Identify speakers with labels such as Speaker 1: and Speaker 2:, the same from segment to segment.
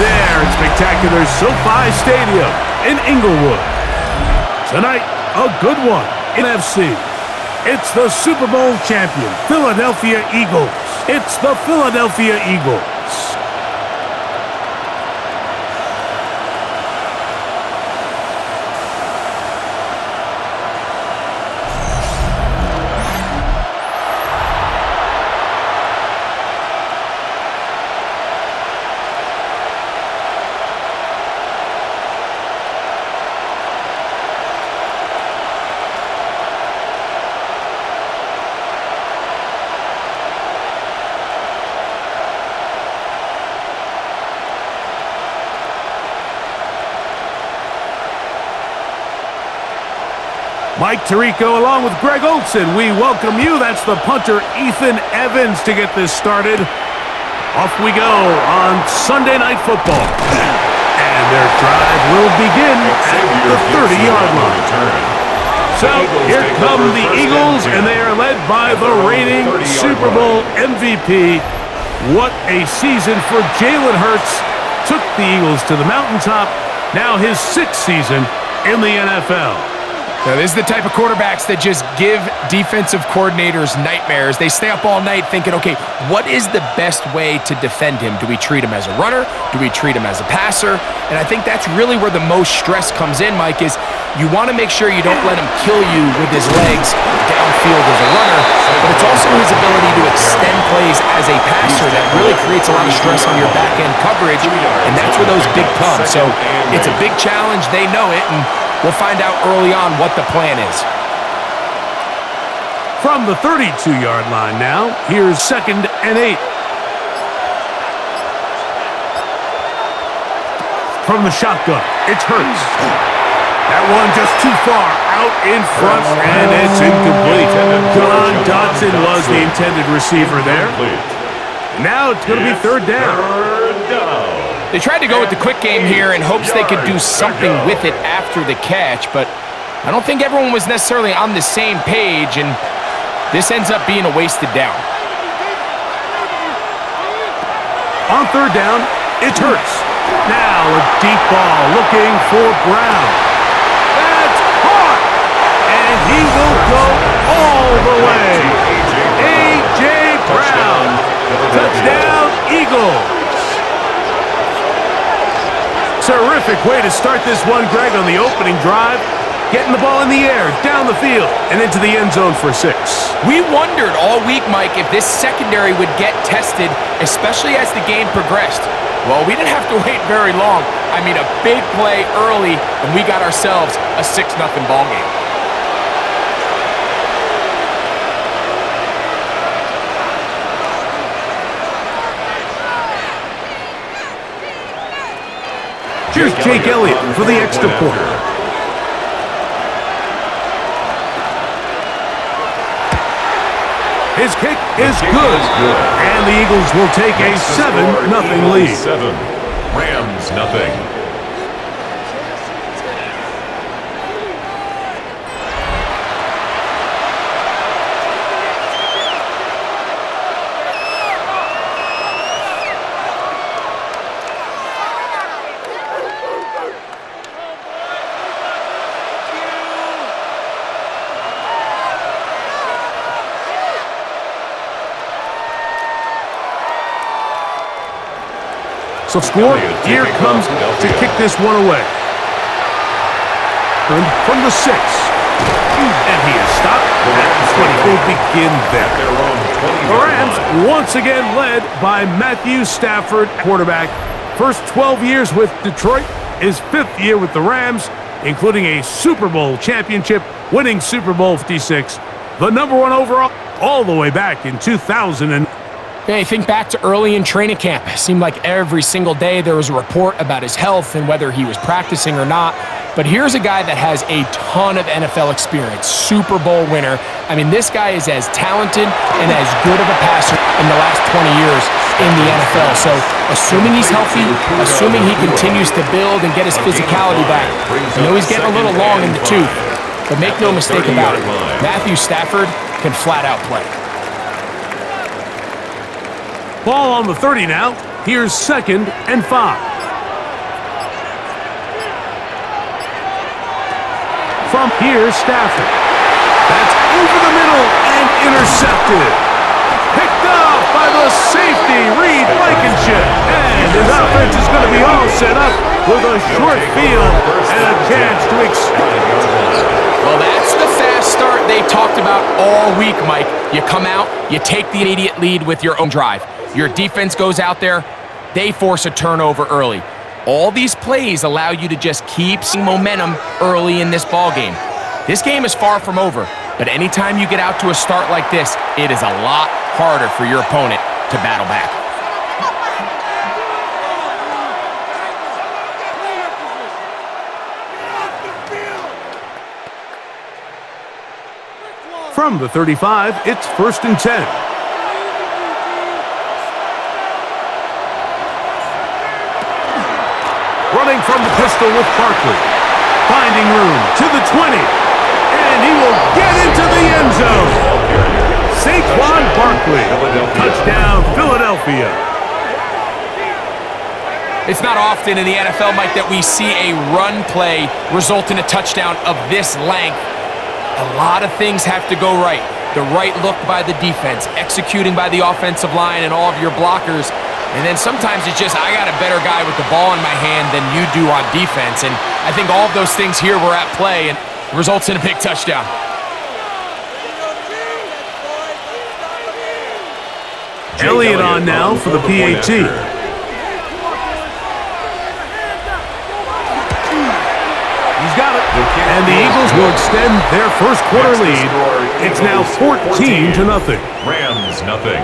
Speaker 1: there in spectacular SoFi Stadium in Inglewood. Tonight, a good one in NFC. It's the Super Bowl champion, Philadelphia Eagles. It's the Philadelphia Eagles. Mike Tirico along with Greg Olson. We welcome you. That's the punter, Ethan Evans, to get this started. Off we go on Sunday Night Football. And their drive will begin at the 30-yard line. So here come the Eagles, and they are led by the reigning Super Bowl MVP. What a season for Jalen Hurts. Took the Eagles to the mountaintop. Now his 6th season in the NFL.
Speaker 2: Now, this is the type of quarterbacks that just give defensive coordinators nightmares. They stay up all night thinking, okay, what is the best way to defend him? Do we treat him as a runner? Do we treat him as a passer? And I think that's really where the most stress comes in, Mike, is you want to make sure you don't let him kill you with his legs downfield as a runner, but it's also his ability to extend plays as a passer that really creates a lot of stress on your back-end coverage, and that's where those big come. So it's a big challenge. They know it, and we'll find out early on what the plan is.
Speaker 1: From the 32-yard line now, here's 2nd and 8. From the shotgun, it's Hurts. That one just too far out in front, and it's incomplete. John Dodson was the intended receiver there. Now it's going to be 3rd down.
Speaker 2: They tried to go with the quick game here in hopes they could do something with it after the catch, but I don't think everyone was necessarily on the same page, and this ends up being a wasted down.
Speaker 1: On 3rd down, it's Hurts. Now a deep ball looking for Brown. That's caught, and he will go all the way. A.J. Brown, touchdown Eagles. Terrific way to start this one, Greg, on the opening drive. Getting the ball in the air, down the field, and into the end zone for 6.
Speaker 2: We wondered all week, Mike, if this secondary would get tested, especially as the game progressed. Well, we didn't have to wait very long. I mean, a big play early, and we got ourselves a 6-0 ball game.
Speaker 1: Here's Jake Elliott for the extra point. His kick is good. And the Eagles will take a 7-0 lead.
Speaker 3: 7, Rams nothing.
Speaker 1: So score, here comes to kick this one away. And from the 6. And he is stopped. And it will begin there. The Rams once again led by Matthew Stafford, quarterback. First 12 years with Detroit, his 5th year with the Rams, including a Super Bowl championship, winning Super Bowl 56, the #1 overall, all the way back in 2000.
Speaker 2: Yeah, think back to early in training camp. It seemed like every single day there was a report about his health and whether he was practicing or not. But here's a guy that has a ton of NFL experience, Super Bowl winner. I mean, this guy is as talented and as good of a passer in the last 20 years in the NFL. So assuming he's healthy, assuming he continues to build and get his physicality back, I know he's getting a little long in the tooth, but make no mistake about it, Matthew Stafford can flat out play.
Speaker 1: Ball on the 30 now. Here's 2nd and 5. from here, Stafford. That's over the middle and intercepted. Picked up by the safety, Reed Blankenship. And his offense is going to be all set up with a short field and a chance to expand.
Speaker 2: Well, that's the fast start they talked about all week, Mike. You come out, you take the immediate lead with your own drive. Your defense goes out there, they force a turnover early. All these plays allow you to just keep seeing momentum early in this ball game. This game is far from over, but anytime you get out to a start like this, it is a lot harder for your opponent to battle back.
Speaker 1: From the 35, it's 1st and 10. Running from the pistol with Barkley. Finding room to the 20. And he will get into the end zone. Saquon Barkley. Touchdown, Philadelphia.
Speaker 2: It's not often in the NFL, Mike, that we see a run play result in a touchdown of this length. A lot of things have to go right. The right look by the defense, executing by the offensive line and all of your blockers. And then sometimes it's just, I got a better guy with the ball in my hand than you do on defense. And I think all of those things here were at play and results in a big touchdown.
Speaker 1: Elliott on now for the PAT. He's got it. And the Eagles will extend their first quarter lead. It's now 14-0.
Speaker 3: Rams nothing.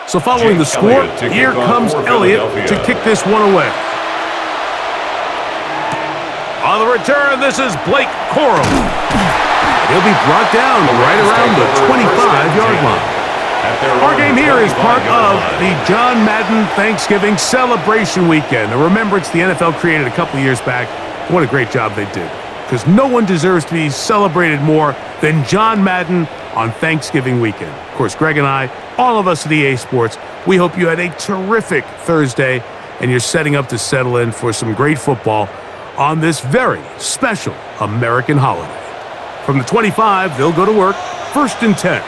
Speaker 1: So following the score, here comes Elliott to kick this one away. On the return, this is Blake Corum. He'll be brought down right around the 25-yard line. Our game here is part of the John Madden Thanksgiving celebration weekend. Now remember, it's the NFL created a couple years back. What a great job they did. Because no one deserves to be celebrated more than John Madden on Thanksgiving weekend. Of course, Greg and I, all of us at EA Sports, we hope you had a terrific Thursday and you're setting up to settle in for some great football on this very special American holiday. From the 25, they'll go to work, 1st and 10.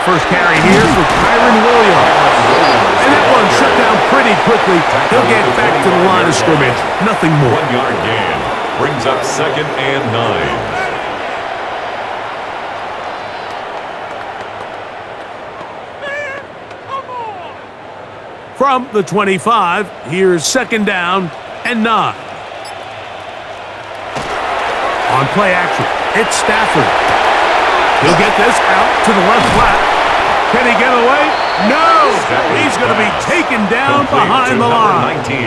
Speaker 1: First carry here for Kyron Williams. And that one shut down pretty quickly. He'll get back to the line of scrimmage. Nothing more.
Speaker 3: 1-yard gain brings up 2nd and 9.
Speaker 1: From the 25, here's 2nd down and 9. On play action, it's Stafford. He'll get this out to the left flat. Can he get away? No! He's going to be taken down behind the line.
Speaker 3: 19.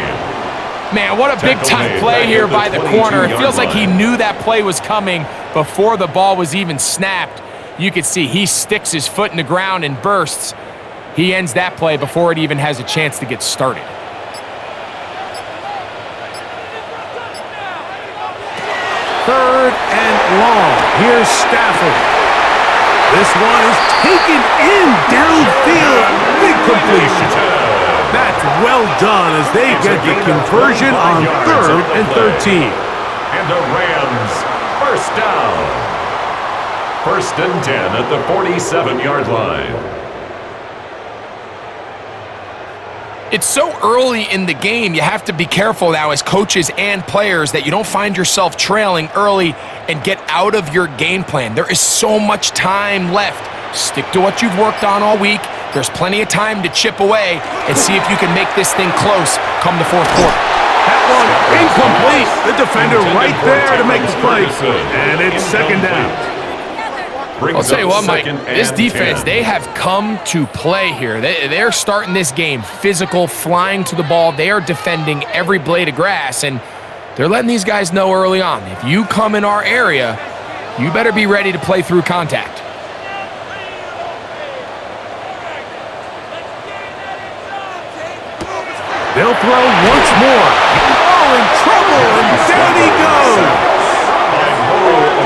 Speaker 2: Man, what a big-time play here by the corner. It feels like he knew that play was coming before the ball was even snapped. You could see he sticks his foot in the ground and bursts. He ends that play before it even has a chance to get started.
Speaker 1: Third and long. Here's Stafford. This one is taken in downfield. Big completion. That's well done as they get the conversion on 3rd and 13.
Speaker 3: And the Rams, first down. 1st and 10 at the 47-yard line.
Speaker 2: It's so early in the game, you have to be careful now as coaches and players that you don't find yourself trailing early and get out of your game plan. There is so much time left. Stick to what you've worked on all week. There's plenty of time to chip away and see if you can make this thing close come the 4th quarter.
Speaker 1: That one incomplete. The defender right there to make the play. And it's 2nd down.
Speaker 2: I'll tell you what, Mike, this defense, they have come to play here. They're starting this game physical, flying to the ball. They are defending every blade of grass, and They're letting these guys know early on, if you come in our area, you better be ready to play through contact.
Speaker 1: They'll throw once more. Oh, in trouble, and down he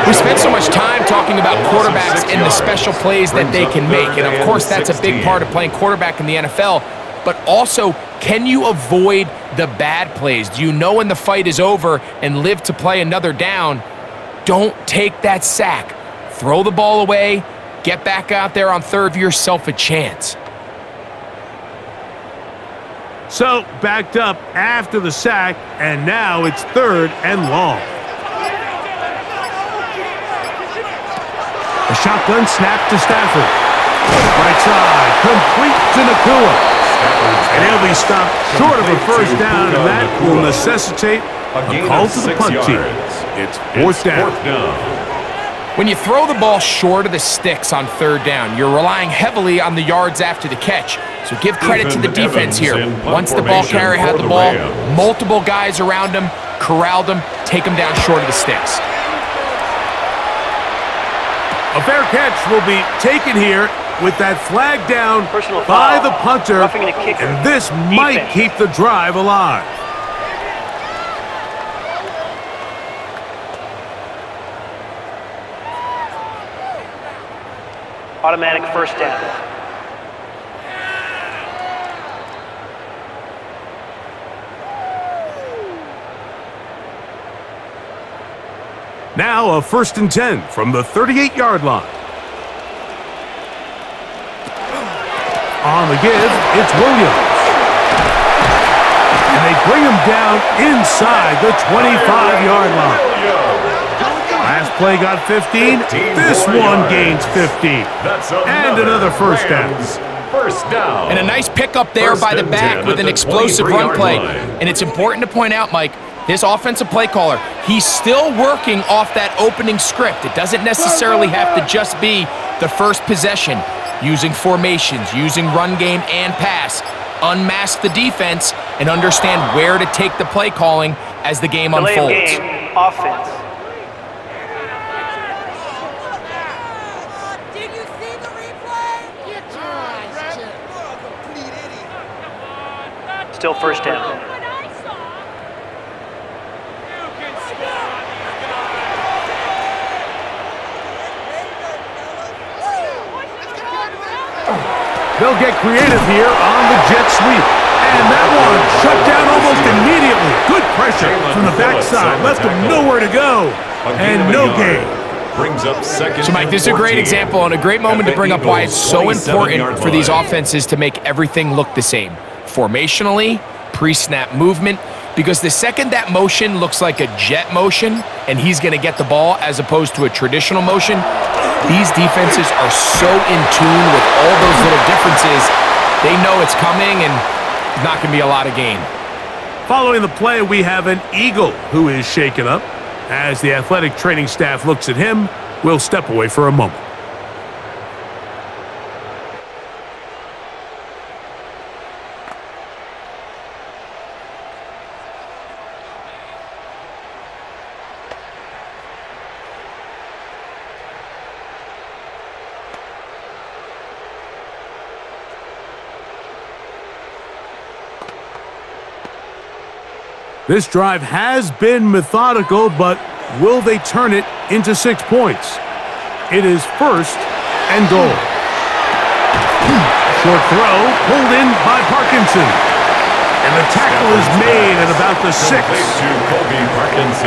Speaker 1: goes.
Speaker 2: We spent so much time talking about quarterbacks and the special plays that they can make, and of course that's a big part of playing quarterback in the NFL, but also, can you avoid the bad plays? Do you know when the fight is over and live to play another down? Don't take that sack. Throw the ball away, get back out there on third, give yourself a chance.
Speaker 1: So, backed up after the sack, and now it's 3rd and long. A shotgun snap to Stafford. Right side, complete to Nakua. And he'll be stopped short of a first down, and that will necessitate a call to the punt team. It's 4th down.
Speaker 2: When you throw the ball short of the sticks on 3rd down, you're relying heavily on the yards after the catch. So give credit to the defense here. Once the ball carrier had the ball, multiple guys around him, corralled him, take him down short of the sticks.
Speaker 1: A fair catch will be taken here with that flag down by the punter, and this might keep the drive alive.
Speaker 4: Automatic first down.
Speaker 1: Now a 1st and 10 from the 38-yard line. On the give, it's Williams. And they bring him down inside the 25-yard line. Last play got 15. This one gains 15. And another first down.
Speaker 2: And a nice pickup there by the back with an explosive run play. And it's important to point out, Mike, this offensive play caller, he's still working off that opening script. It doesn't necessarily have to just be the first possession. Using formations, using run game and pass. Unmask the defense and understand where to take the play calling as the game unfolds.
Speaker 4: Game, offense.
Speaker 5: Did you see the replay?
Speaker 4: Still first down.
Speaker 1: They'll get creative here on the jet sweep. And that one shut down almost immediately. Good pressure from the backside. Left him nowhere to go. And no gain.
Speaker 2: So, Mike, this is a great example and a great moment to bring up why it's so important for these offenses to make everything look the same. Formationally, pre-snap movement, because the second that motion looks like a jet motion and he's going to get the ball as opposed to a traditional motion, these defenses are so in tune with all those little differences, they know it's coming and there's not going to be a lot of gain.
Speaker 1: Following the play, we have an Eagle who is shaken up. As the athletic training staff looks at him, we'll step away for a moment. This drive has been methodical, but will they turn it into 6 points? It is 1st and goal. Short throw pulled in by Parkinson. And the tackle is made at about the 6.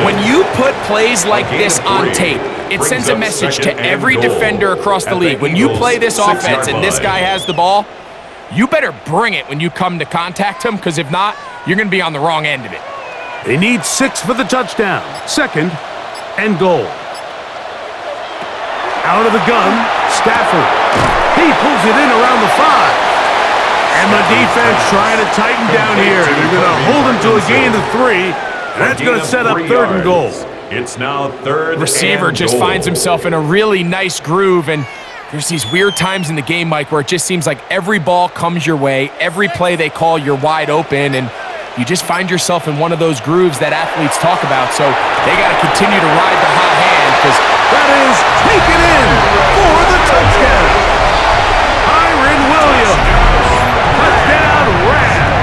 Speaker 2: When you put plays like this on tape, it sends a message to every defender across the league. When you play this offense and this guy has the ball, you better bring it when you come to contact him, because if not, you're going to be on the wrong end of it.
Speaker 1: They need 6 for the touchdown. 2nd and goal. Out of the gun, Stafford. He pulls it in around the 5. And the defense trying to tighten down here. They're going to hold him to a gain of 3. And that's going to set up 3rd and goal.
Speaker 3: It's now 3rd
Speaker 2: Receiver
Speaker 3: and
Speaker 2: just
Speaker 3: goal.
Speaker 2: finds himself in a really nice groove, and there's these weird times in the game, Mike, where it just seems like every ball comes your way, every play they call, you're wide open, and you just find yourself in one of those grooves that athletes talk about. So they got to continue to ride the hot hand because
Speaker 1: that is taken in for the touchdown. Kyron Williams, touchdown Rams.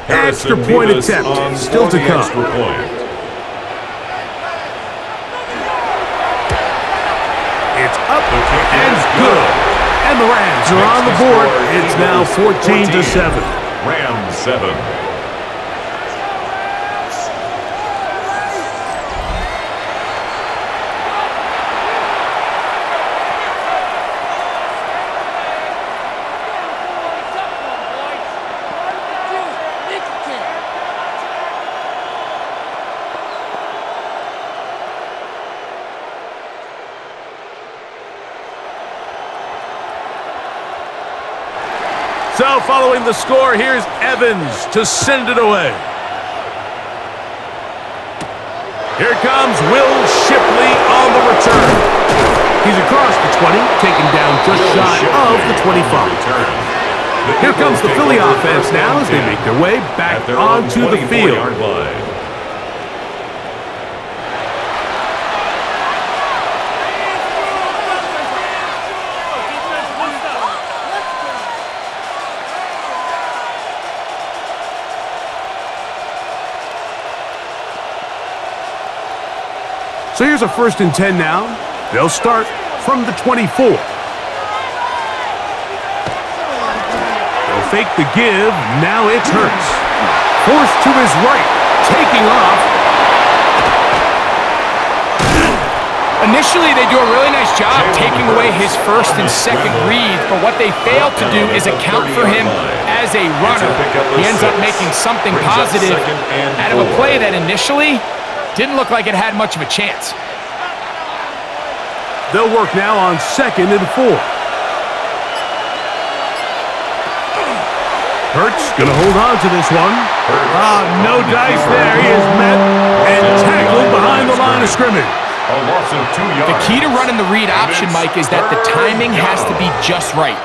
Speaker 1: Extra point attempt still to come. It's up and good. And the Rams are on the board. It's now 14-7.
Speaker 3: Rams 7.
Speaker 1: So following the score, here's Evans to send it away. Here comes Will Shipley on the return. He's across the 20, taken down just shy of the 25. Here comes the Philly offense now as they make their way back onto the field. So here's a 1st and 10 now. They'll start from the 24. They'll fake the give. Now it's Hurts. Forced to his right. Taking off.
Speaker 2: initially they do a really nice job taking away his 1st and 2nd reads, but what they fail to do is account for him as a runner. He ends up making something positive out of a play that initially didn't look like it had much of a chance.
Speaker 1: They'll work now on 2nd and 4. Hurts going to hold on to this one. No dice there. He is met and tackled behind the line of scrimmage.
Speaker 3: A loss of 2 yards.
Speaker 2: The key to running the read option, Mike, is that the timing has to be just right.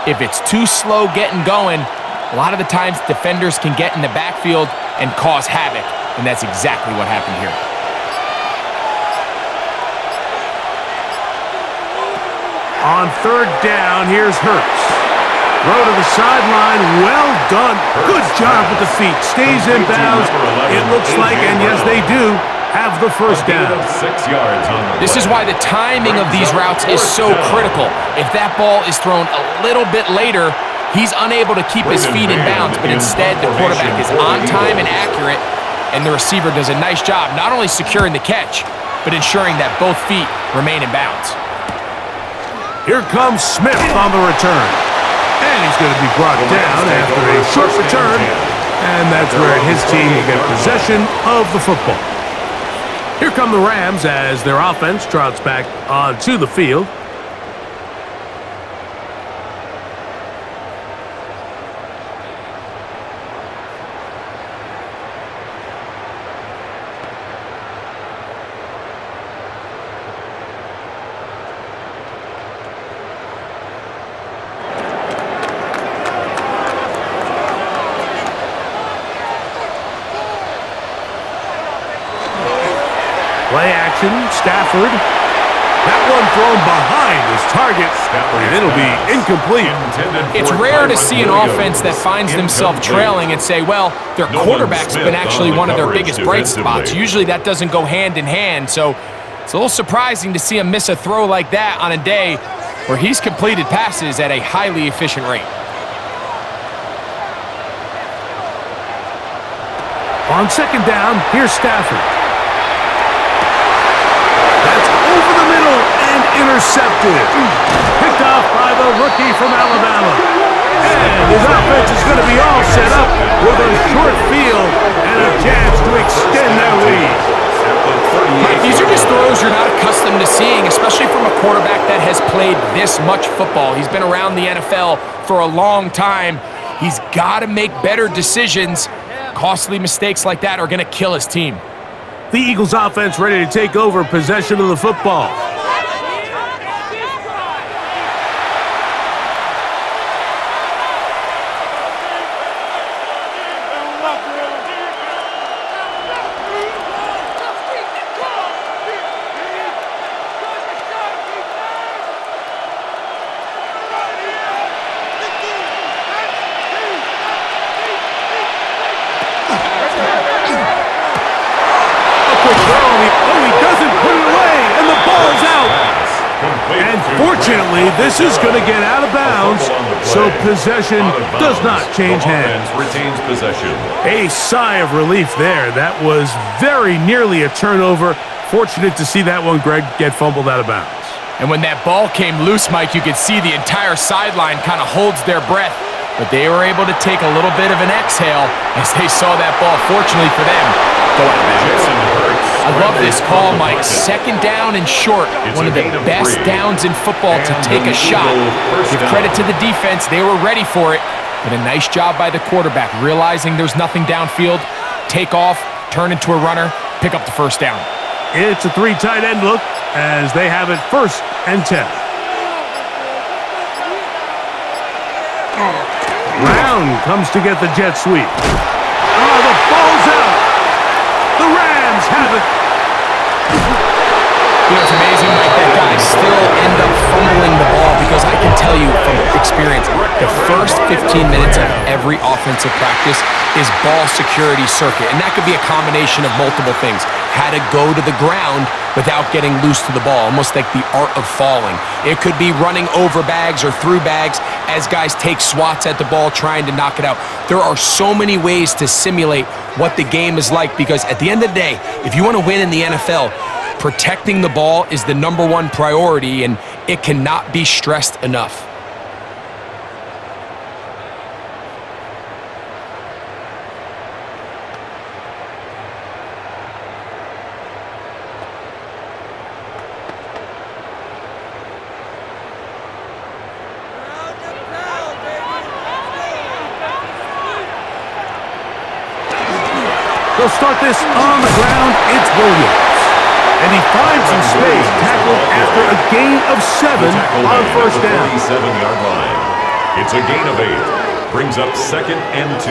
Speaker 2: If it's too slow getting going, a lot of the times defenders can get in the backfield and cause havoc, and that's exactly what happened here.
Speaker 1: On 3rd down, here's Hurts. Throw to the sideline, well done. Good job with the feet. Stays in bounds, it looks like, and yes, they do have the 1st down.
Speaker 3: 6 yards on the
Speaker 2: This is why the timing of these routes is so critical. If that ball is thrown a little bit later, he's unable to keep his feet in bounds, but instead the quarterback is on time and accurate, and the receiver does a nice job not only securing the catch, but ensuring that both feet remain in bounds.
Speaker 1: Here comes Smith on the return. And he's going to be brought down after a short return. And that's where his team will get possession of the football. Here come the Rams as their offense trots back onto the field. Play action, Stafford. That one thrown behind his target, and it'll be incomplete.
Speaker 2: It's rare to see an offense that finds themselves trailing and say, well, their quarterback's been actually one of their biggest bright spots. Usually that doesn't go hand in hand, so it's a little surprising to see him miss a throw like that on a day where he's completed passes at a highly efficient rate.
Speaker 1: On 2nd down, here's Stafford. That's over the middle and intercepted. Picked off by the rookie from Alabama. And his offense is going to be all set up with a short field and a chance to extend their lead.
Speaker 2: Mike, these are just throws you're not accustomed to seeing, especially from a quarterback that has played this much football. He's been around the NFL for a long time. He's got to make better decisions. Costly mistakes like that are going to kill his team.
Speaker 1: The Eagles offense ready to take over possession of the football. Fortunately, this is going to get out of bounds, so possession does not change hands.
Speaker 3: Retains possession.
Speaker 1: A sigh of relief there. That was very nearly a turnover. Fortunate to see that one, Greg, get fumbled out of bounds.
Speaker 2: And when that ball came loose, Mike, you could see the entire sideline kind of holds their breath. But they were able to take a little bit of an exhale as they saw that ball, fortunately for them, go out of bounds. I love this call, Mike. Second down and short. One of the best downs in football to take a shot. Give credit to the defense. They were ready for it. But a nice job by the quarterback, realizing there's nothing downfield. Take off, turn into a runner, pick up the first down.
Speaker 1: It's a three tight end look as they have it 1st and 10. Brown comes to get the jet sweep. Oh, the ball's out. The Rams have it.
Speaker 2: You know, it's amazing, Mike, that guys still end up fumbling the ball because I can tell you from experience, the first 15 minutes of every offensive practice is ball security circuit, and that could be a combination of multiple things. How to go to the ground without getting loose to the ball, almost like the art of falling. It could be running over bags or through bags as guys take swats at the ball trying to knock it out. There are so many ways to simulate what the game is like because at the end of the day, if you want to win in the NFL, protecting the ball is the #1 priority, and it cannot be stressed enough.
Speaker 1: They'll start this on the ground. It's Williams. And he finds some space, tackled after a gain of 7 on 1st down.
Speaker 3: 47-yard line. It's a gain of 8. Brings up 2nd and 2.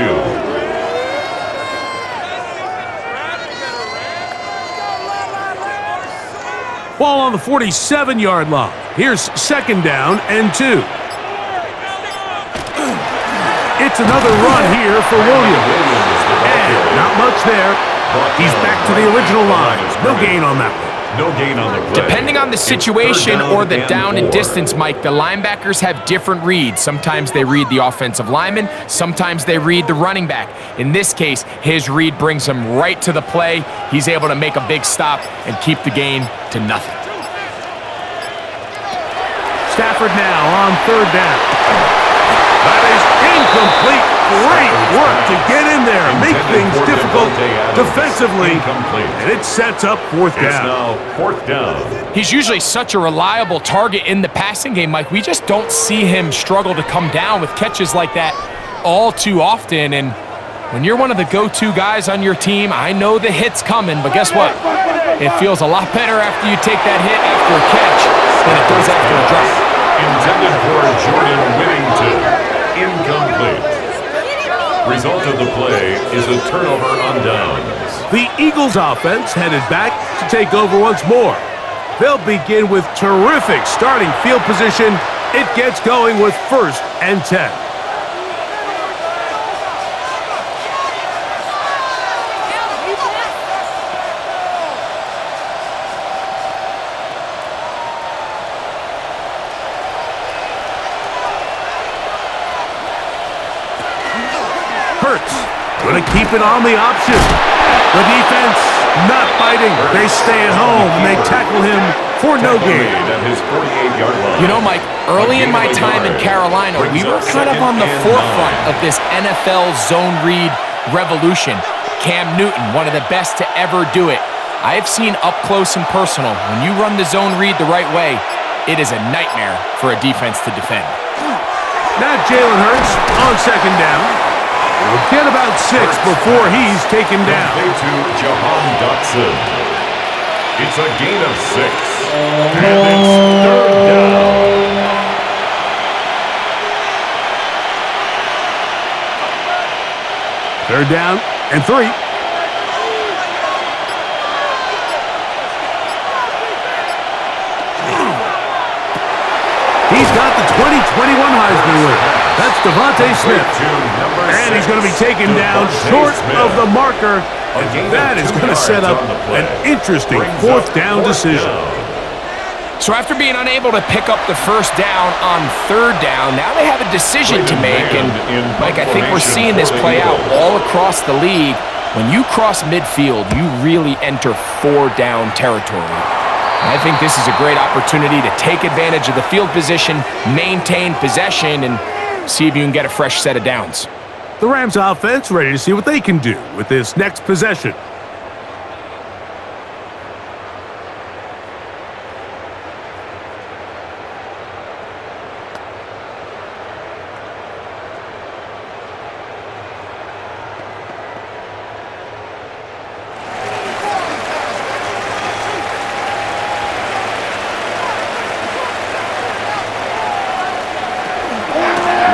Speaker 1: Ball on the 47-yard line. Here's 2nd down and 2. It's another run here for Williams. And not much there. He's back to the original line. No gain on that one.
Speaker 3: No gain on the play.
Speaker 2: Depending on the situation or the down and distance, Mike, the linebackers have different reads. Sometimes they read the offensive lineman. Sometimes they read the running back. In this case, his read brings him right to the play. He's able to make a big stop and keep the gain to nothing.
Speaker 1: Stafford now on 3rd down. That is incomplete. Great work to get in there, make things difficult defensively, and it sets up 4th down.
Speaker 3: It's now 4th down.
Speaker 2: He's usually such a reliable target in the passing game, Mike. We just don't see him struggle to come down with catches like that all too often. And when you're one of the go-to guys on your team, I know the hit's coming, but guess what? It feels a lot better after you take that hit after a catch than it does after a drop.
Speaker 3: Intended for Jordan Whittington. Incomplete. Result of the play is a turnover on downs.
Speaker 1: The Eagles offense headed back to take over once more. They'll begin with terrific starting field position. It gets going with 1st and 10. Going to keep it on the option. The defense not biting. They stay at home and they tackle him for no
Speaker 3: Tackle
Speaker 1: gain.
Speaker 3: made at his 48-yard line.
Speaker 2: You know, Mike, early in my time in Carolina, we were kind of on the forefront of this NFL zone read revolution. Cam Newton, one of the best to ever do it. I've seen up close and personal, when you run the zone read the right way, it is a nightmare for a defense to defend.
Speaker 1: Now Jalen Hurts on second down. He'll get about 6 before he's taken down.
Speaker 3: Complete to Jahan Dotson. It's a gain of 6. And it's third down.
Speaker 1: Third down and 3. He's got the 2021 Heisman winner. That's Devontae Smith. And he's going to be taken down short of the marker. And that is going to set up an interesting fourth down decision.
Speaker 2: So after being unable to pick up the first down on third down, now they have a decision to make. And, Mike, I think we're seeing this play out all across the league. When you cross midfield, you really enter four-down territory. And I think this is a great opportunity to take advantage of the field position, maintain possession, and see if you can get a fresh set of downs.
Speaker 1: The Rams offense ready to see what they can do with this next possession.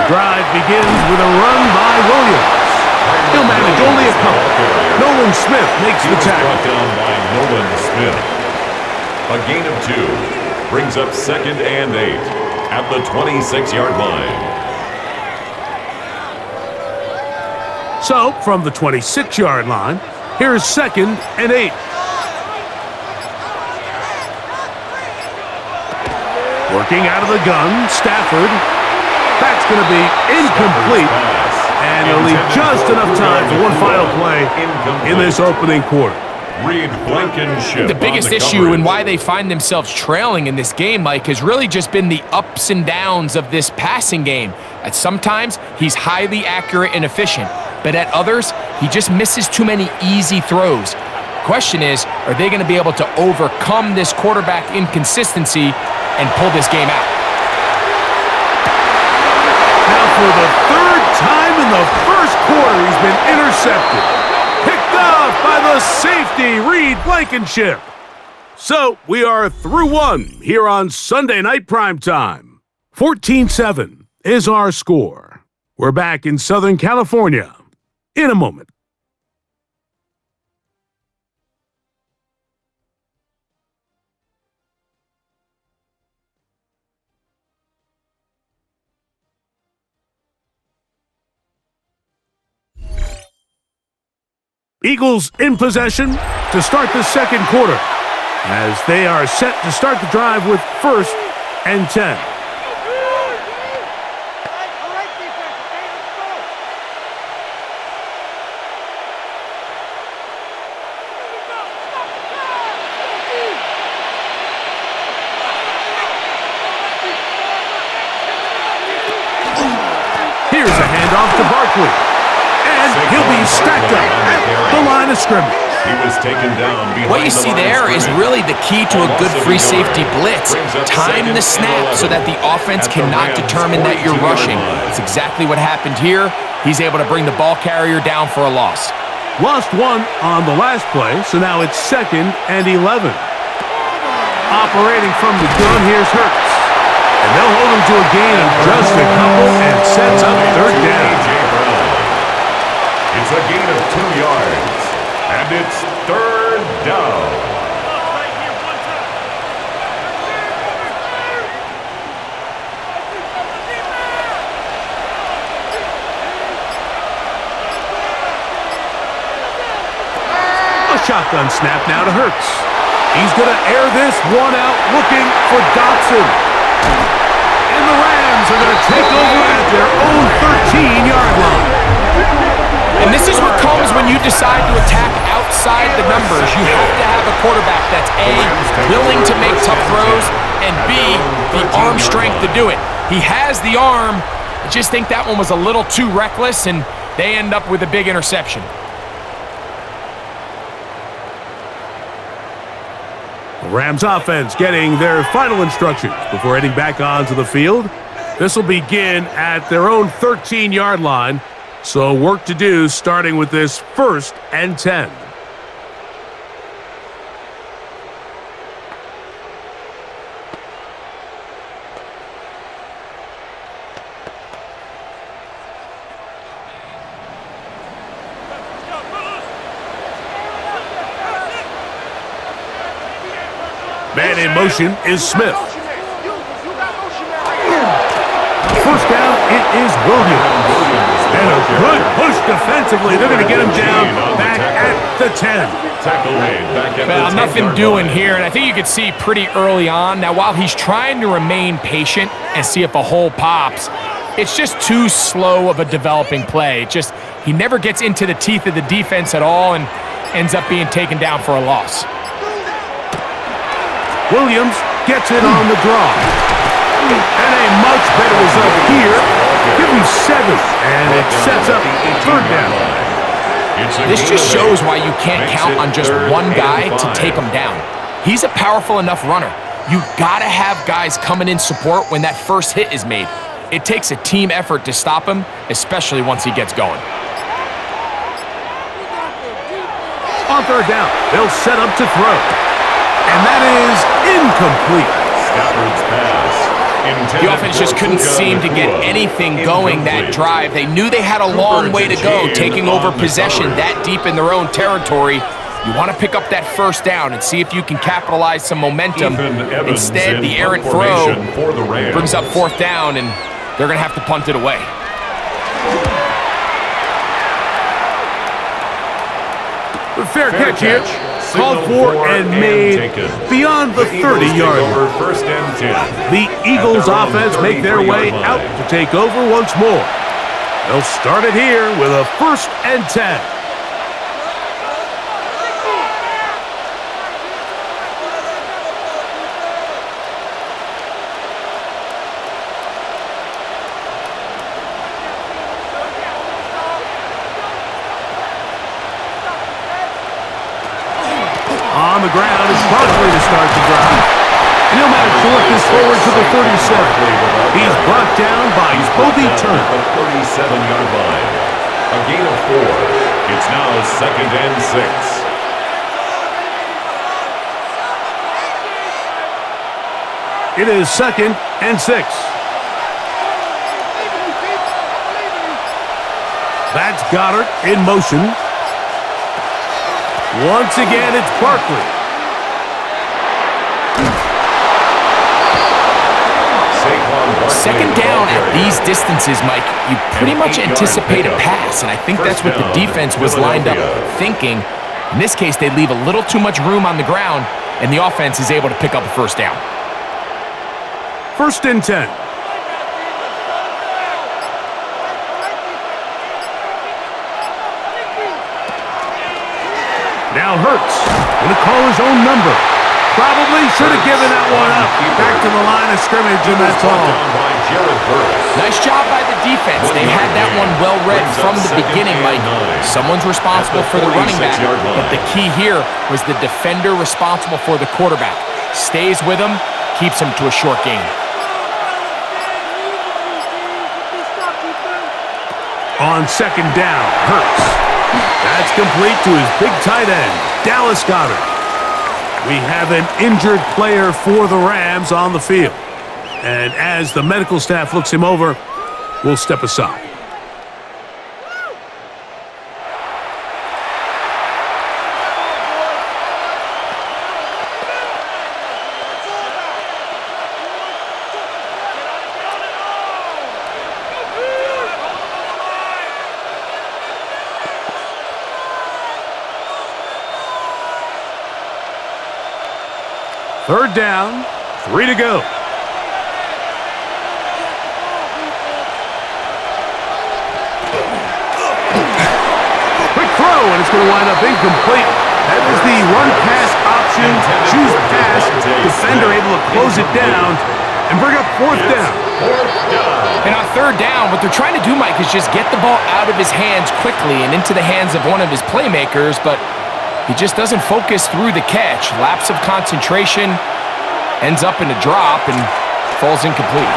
Speaker 1: Drive begins with a run by Williams. He'll manage only a couple. Nolan Smith makes the tackle.
Speaker 3: Brought down by Nolan Smith. A gain of 2 brings up 2nd and 8 at the 26-yard line.
Speaker 1: So, from the 26-yard line, here's 2nd and 8. Working out of the gun, Stafford. That's going to be incomplete, and they'll leave just enough time for one final play in this opening quarter.
Speaker 2: The biggest issue and why they find themselves trailing in this game, Mike, has really just been the ups and downs of this passing game. At sometimes, he's highly accurate and efficient, but at others, he just misses too many easy throws. Question is, are they going to be able to overcome this quarterback inconsistency and pull this game out?
Speaker 1: For the third time in the first quarter, he's been intercepted. Picked off by the safety, Reed Blankenship. So, we are through one here on Sunday Night Primetime. 14-7 is our score. We're back in Southern California in a moment. Eagles in possession to start the second quarter as they are set to start the drive with 1st and 10. Here's a handoff to Barkley. He'll be stacked up at the line of scrimmage.
Speaker 3: He was taken down behind
Speaker 2: what you see there is really the key to a good free safety blitz. Time the snap so that the offense cannot determine that you're rushing. It's exactly what happened here. He's able to bring the ball carrier down for a loss.
Speaker 1: Lost 1 on the last play, so now it's 2nd and 11. Operating from the gun, here's Hurts. And they'll hold him to a gain of just a couple and sets up third down.
Speaker 3: It's a gain of 2 yards, and it's third down.
Speaker 1: A shotgun snap now to Hurts. He's going to air this one out, looking for Dotson. And the Rams are going to take over at their own 13-yard line.
Speaker 2: And this is what comes when you decide to attack outside the numbers, you have to have a quarterback that's A, willing to make tough throws, and B, the arm strength to do it. He has the arm. I just think that one was a little too reckless, and they end up with a big interception.
Speaker 1: Rams offense getting their final instructions before heading back onto the field. This will begin at their own 13-yard line, so work to do starting with this 1st and 10. Man in motion is Smith. First down, it is Williams. And a good push defensively. They're going to get him down back at the 10.
Speaker 2: Well, nothing doing here, and I think you could see pretty early on. Now, while he's trying to remain patient and see if a hole pops, it's just too slow of a developing play. He never gets into the teeth of the defense at all and ends up being taken down for a loss.
Speaker 1: Williams gets it on the draw. And a much better result here. Give him 7, and it sets up 3rd down.
Speaker 2: This just shows why you can't count on just one guy to take him down. He's a powerful enough runner. You gotta have guys coming in support when that first hit is made. It takes a team effort to stop him, especially once he gets going.
Speaker 1: On 3rd down, they'll set up to throw. And that is incomplete.
Speaker 3: Stafford's pass.
Speaker 2: The offense just couldn't seem to get anything going that drive. They knew they had a long way to go, taking over possession that deep in their own territory. You want to pick up that 1st down and see if you can capitalize some momentum. Instead, the errant throw brings up 4th down, and they're going to have to punt it away.
Speaker 1: The fair catch here. Called for and made beyond the 30-yard line.
Speaker 3: 1st and 10.
Speaker 1: The Eagles offense make their way out to take over once more. They'll start it here with a 1st and 10. On the ground is Barkley to start the drive. And he'll manage to work this forward to the 37. He's brought down by Kobe Turner.
Speaker 3: The 37-yard line. A gain of 4. It's now 2nd and 6.
Speaker 1: It is 2nd and 6. That's Goddard in motion. Once again, it's Barkley.
Speaker 2: Second down at these distances, Mike, you pretty much anticipate a pass, and I think that's what the defense was lined up thinking. In this case, they leave a little too much room on the ground, and the offense is able to pick up a 1st down.
Speaker 1: 1st and 10. Now Hurts going to call his own number. Probably should have given that one up. Back to the line of scrimmage, and that's all.
Speaker 2: Nice job by the defense. They had that one well read from the beginning, Mike. Someone's responsible for the running back, but the key here was the defender responsible for the quarterback. Stays with him, keeps him to a short gain.
Speaker 1: On 2nd down, Hurts. That's complete to his big tight end, Dallas Goedert. We have an injured player for the Rams on the field. And as the medical staff looks him over, we'll step aside. Third down, 3 to go. Quick throw, and it's going to wind up incomplete. That is the run-pass option, choose pass, defender able to close it down and bring up fourth down.
Speaker 2: And on third down, what they're trying to do, Mike, is just get the ball out of his hands quickly and into the hands of one of his playmakers, but he just doesn't focus through the catch. Lapse of concentration, ends up in a drop, and falls incomplete.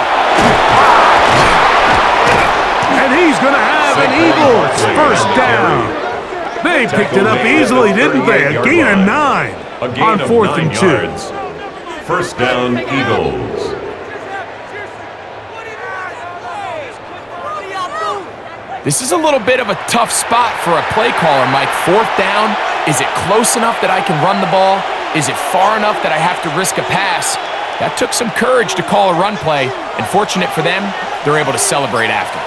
Speaker 1: And he's going to have an Eagles first down. They picked it up easily, didn't they? A gain of 9 on 4th and 2.
Speaker 3: First down, Eagles.
Speaker 2: This is a little bit of a tough spot for a play caller, Mike. 4th down, is it close enough that I can run the ball? Is it far enough that I have to risk a pass? That took some courage to call a run play, and fortunate for them, they're able to celebrate after.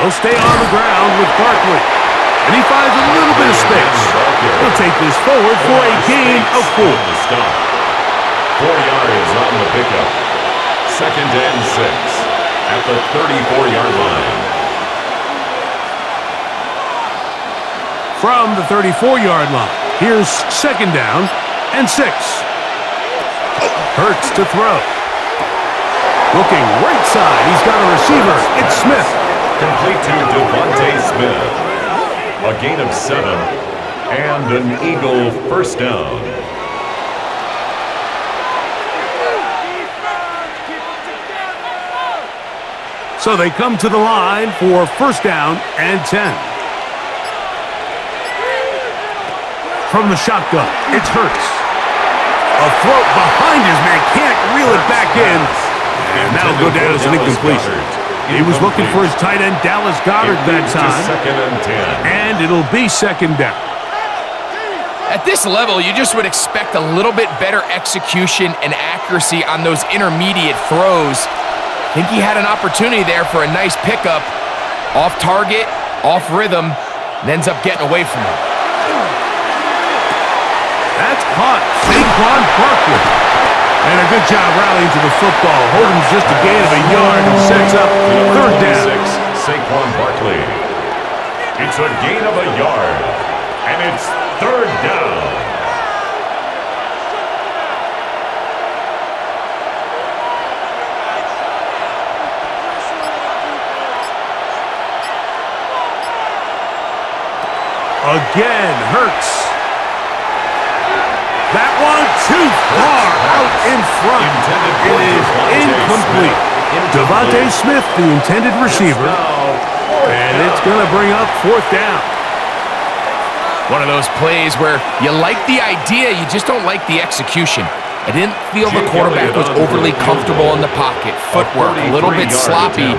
Speaker 1: They'll stay on the ground with Barkley, and he finds a little bit of space. He'll take this forward for a gain of 4.
Speaker 3: 4 yards on the pickup. 2nd and 6 at the 34-yard line.
Speaker 1: From the 34-yard line, here's 2nd down and 6. Hurts to throw. Looking right side, he's got a receiver. It's Smith.
Speaker 3: Complete to Devontae Smith. A gain of 7 and an Eagle first down.
Speaker 1: So they come to the line for first down and 10. From the shotgun, it's Hurts. A throw behind his man, can't reel it back in. And that'll go down as an incompletion. He was looking for his tight end, Dallas Goedert, that time.
Speaker 3: 2nd and 10.
Speaker 1: And it'll be 2nd down.
Speaker 2: At this level, you just would expect a little bit better execution and accuracy on those intermediate throws. I think he had an opportunity there for a nice pickup. Off target, off rhythm, and ends up getting away from him.
Speaker 1: That's caught. Saquon Barkley. And a good job rallying to the football. Holding just a gain of a yard and sets up 3rd down.
Speaker 3: 6, Saquon Barkley. It's a gain of a yard, and it's 3rd down.
Speaker 1: Again, Hurts. That one too far out in front. It is incomplete. Devontae Smith, the intended receiver. And it's going to bring up 4th down.
Speaker 2: One of those plays where you like the idea, you just don't like the execution. I didn't feel the quarterback was overly comfortable in the pocket. Footwork, a little bit sloppy.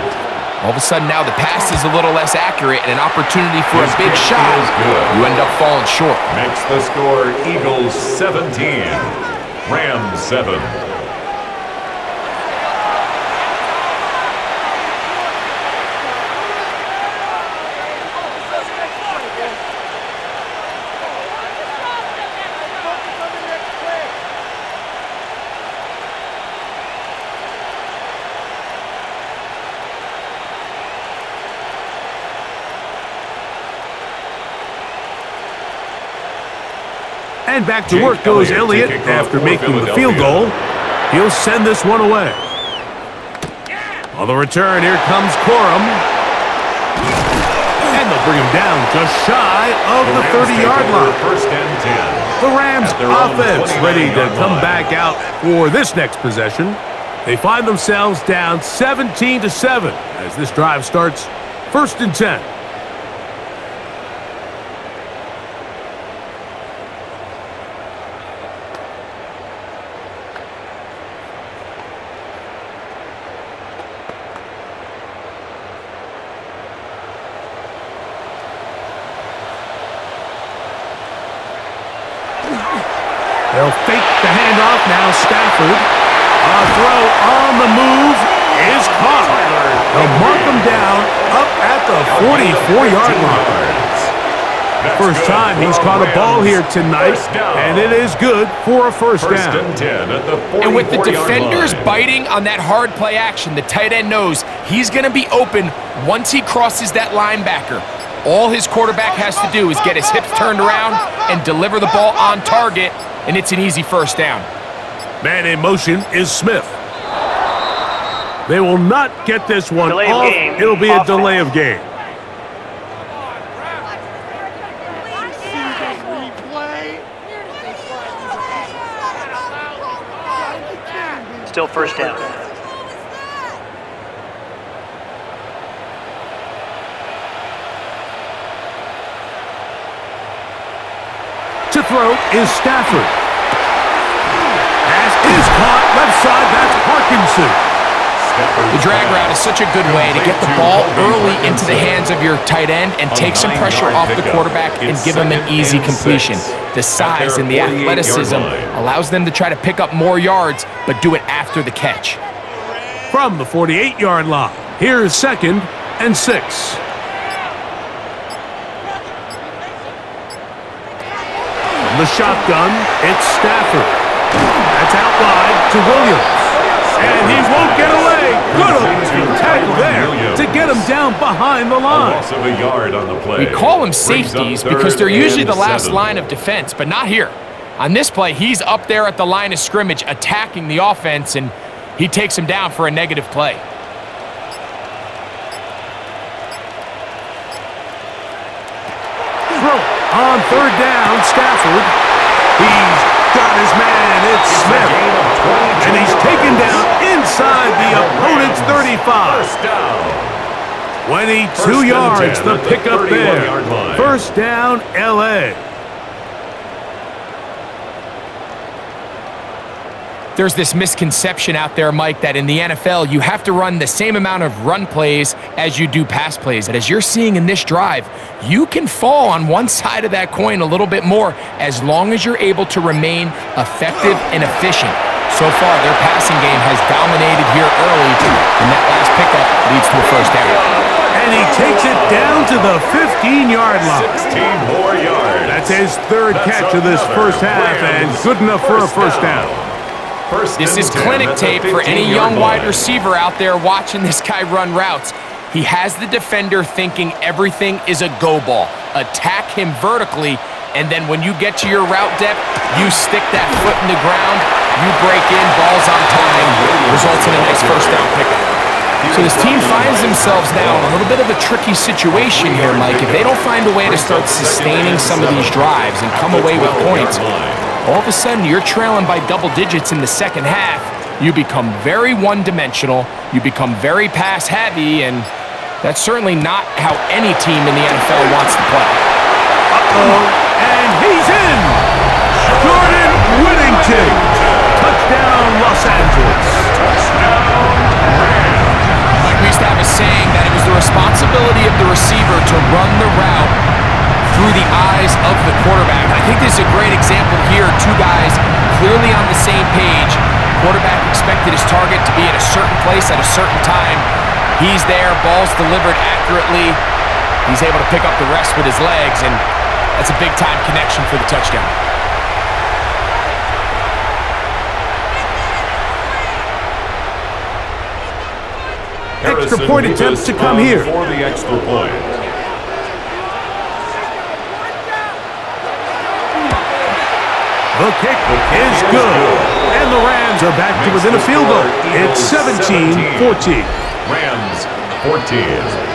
Speaker 2: All of a sudden now the pass is a little less accurate and an opportunity for a big shot. You end up falling short.
Speaker 3: Makes the score Eagles 17, Rams 7.
Speaker 1: And back to work goes Elliott after making the field goal. He'll send this one away. On the return, here comes Corum. And they'll bring him down just shy of the 30-yard line.
Speaker 3: 1st and 10.
Speaker 1: The Rams offense ready to come back out for this next possession. They find themselves down 17-7 as this drive starts 1st and 10. They'll fake the handoff now. Stafford. A throw on the move is caught. They'll mark them down up at the 44-yard line. First time he's caught a ball here tonight, and it is good for a first down.
Speaker 3: And 10 at the 44-yard
Speaker 2: And with the defenders
Speaker 3: line.
Speaker 2: biting on that hard play action, the tight end knows he's going to be open once he crosses that linebacker. All his quarterback has to do is get his hips turned around and deliver the ball on target, and it's an easy first down.
Speaker 1: Man in motion is Smith. They will not get this one
Speaker 4: Delay of
Speaker 1: off.
Speaker 4: game.
Speaker 1: It'll be a
Speaker 4: Offense.
Speaker 1: delay of game.
Speaker 4: Still first down.
Speaker 1: To throw is Stafford. Pass is caught left side. That's Parkinson.
Speaker 2: The drag route is such a good way to get the ball early into the hands of your tight end and take some pressure off the quarterback and give him an easy completion. The size and the athleticism allows them to try to pick up more yards, but do it after the catch.
Speaker 1: From the 48-yard line, here's 2nd and 6. From the shotgun, it's Stafford. That's out wide to Williams. And he won't get away. Good open tackle there to get him down behind the
Speaker 3: A
Speaker 1: line.
Speaker 3: loss of a yard on the play.
Speaker 2: We call them
Speaker 3: Brings
Speaker 2: safeties
Speaker 3: up
Speaker 2: because they're
Speaker 3: 3rd
Speaker 2: usually the
Speaker 3: and
Speaker 2: last
Speaker 3: 7.
Speaker 2: line of defense, but not here. On this play, he's up there at the line of scrimmage attacking the offense, and he takes him down for a negative play.
Speaker 1: Throw on 3rd down, Stafford. He's got his man. It's Smith. And he's taken down inside the opponent's 35.
Speaker 3: First down.
Speaker 1: 22
Speaker 3: First and
Speaker 1: yards,
Speaker 3: 10
Speaker 1: the
Speaker 3: at the
Speaker 1: pickup
Speaker 3: 31-yard
Speaker 1: there.
Speaker 3: line.
Speaker 1: First down, L.A.
Speaker 2: There's this misconception out there, Mike, that in the NFL, you have to run the same amount of run plays as you do pass plays. And as you're seeing in this drive, you can fall on one side of that coin a little bit more as long as you're able to remain effective and efficient. So far, their passing game has dominated here early, and that last pickup leads to a first down.
Speaker 1: And he takes it down to the 15-yard line.
Speaker 3: 16 more yards.
Speaker 1: That's his 3rd catch of this first half, and good enough for a first down.
Speaker 2: This is clinic tape for any young wide receiver out there watching this guy run routes. He has the defender thinking everything is a go ball. Attack him vertically, and then when you get to your route depth, you stick that foot in the ground, you break in, balls on time, results in a nice first down pickup. So this team finds themselves now in a little bit of a tricky situation here, Mike. If they don't find a way to start sustaining some of these drives and come away with points, all of a sudden you're trailing by double digits in the second half. You become very one-dimensional, you become very pass-heavy, and that's certainly not how any team in the NFL wants to play.
Speaker 1: Uh-oh, and he's in! Jordan Whittington! Touchdown, Los Angeles!
Speaker 2: Like we used to have a saying that it was the responsibility of the receiver to run the route through the eyes of the quarterback. And I think this is a great example here. Two guys clearly on the same page. Quarterback expected his target to be at a certain place at a certain time. He's there, ball's delivered accurately. He's able to pick up the rest with his legs, and that's a big-time connection for the touchdown.
Speaker 1: Extra point attempts to come here.
Speaker 3: For the extra point.
Speaker 1: The kick is good. And the Rams are back to within a field goal. It's 17-14.
Speaker 3: Rams 14.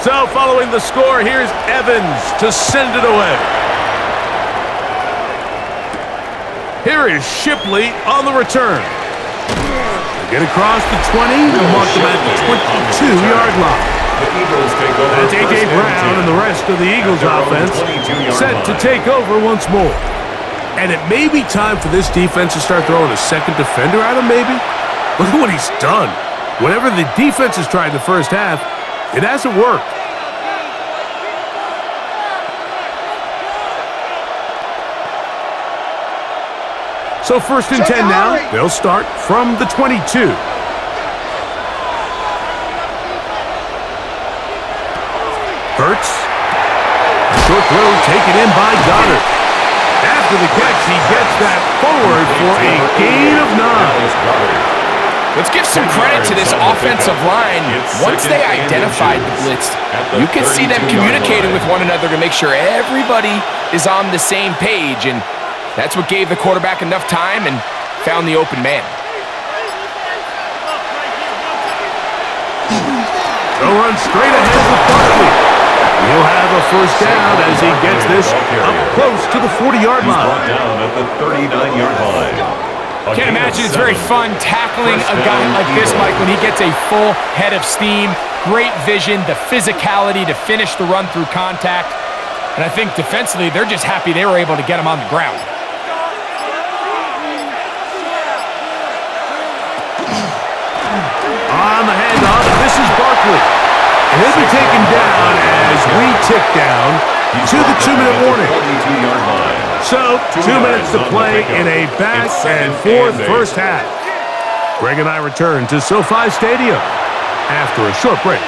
Speaker 1: So following the score, here's Evans to send it away. Here is Shipley on the return. They get across the 20 and mark them at the 22-yard line.
Speaker 3: The Eagles take over.
Speaker 1: That's A.J. Brown and the rest of the Eagles offense set to take over once more. And it may be time for this defense to start throwing a second defender at him, maybe? Look at what he's done. Whatever the defense has tried in the first half, it hasn't worked. So 1st and 10 now. They'll start from the 22. Hurts. Short throw taken in by Goddard. After the catch, he gets that forward for a gain of 9.
Speaker 2: Let's give some credit to this offensive line. Once they identified the blitz, you can see them communicating with one another to make sure everybody is on the same page, and that's what gave the quarterback enough time and found the open man.
Speaker 1: They'll run straight ahead with Barkley. He'll have a first down as he gets this up close to the 40-yard line.
Speaker 3: Brought down at the 39-yard line.
Speaker 2: Can't imagine it's very fun tackling a guy like this, Mike, when he gets a full head of steam, great vision, the physicality to finish the run through contact. And I think defensively, they're just happy they were able to get him on the ground.
Speaker 1: On the handoff, this is Barkley. And he'll be taken down as we tick down to the 2-minute warning. So, 2 minutes to play in a back-and-forth first half. Greg and I return to SoFi Stadium after a short break.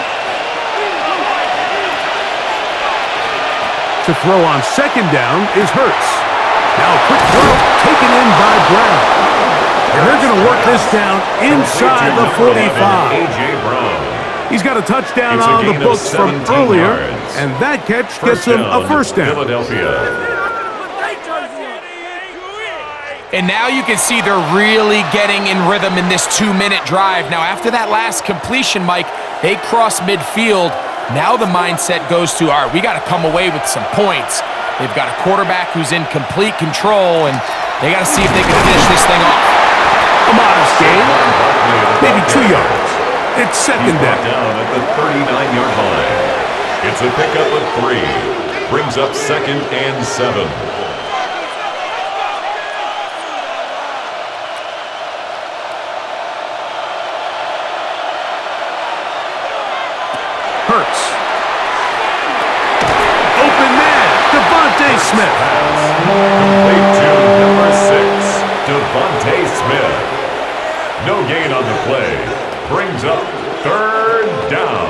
Speaker 1: To throw on 2nd down is Hurts. Now a quick throw taken in by Brown. And they're going to work this down inside the 45. He's got a touchdown on the books from earlier, and that catch gets him a first down.
Speaker 2: And now you can see they're really getting in rhythm in this 2-minute drive. Now, after that last completion, Mike, they cross midfield. Now the mindset goes to, all right, we got to come away with some points. They've got a quarterback who's in complete control, and they got to see if they can finish this thing off.
Speaker 1: A modest gain, maybe 2 yards. It's 2nd down.
Speaker 3: At the 39-yard line. It's a pickup of 3. Brings up 2nd and 7.
Speaker 1: Hurts. Open man, Devontae Smith.
Speaker 3: Complete to number 6, Devontae Smith. No gain on the play. Brings up 3rd down.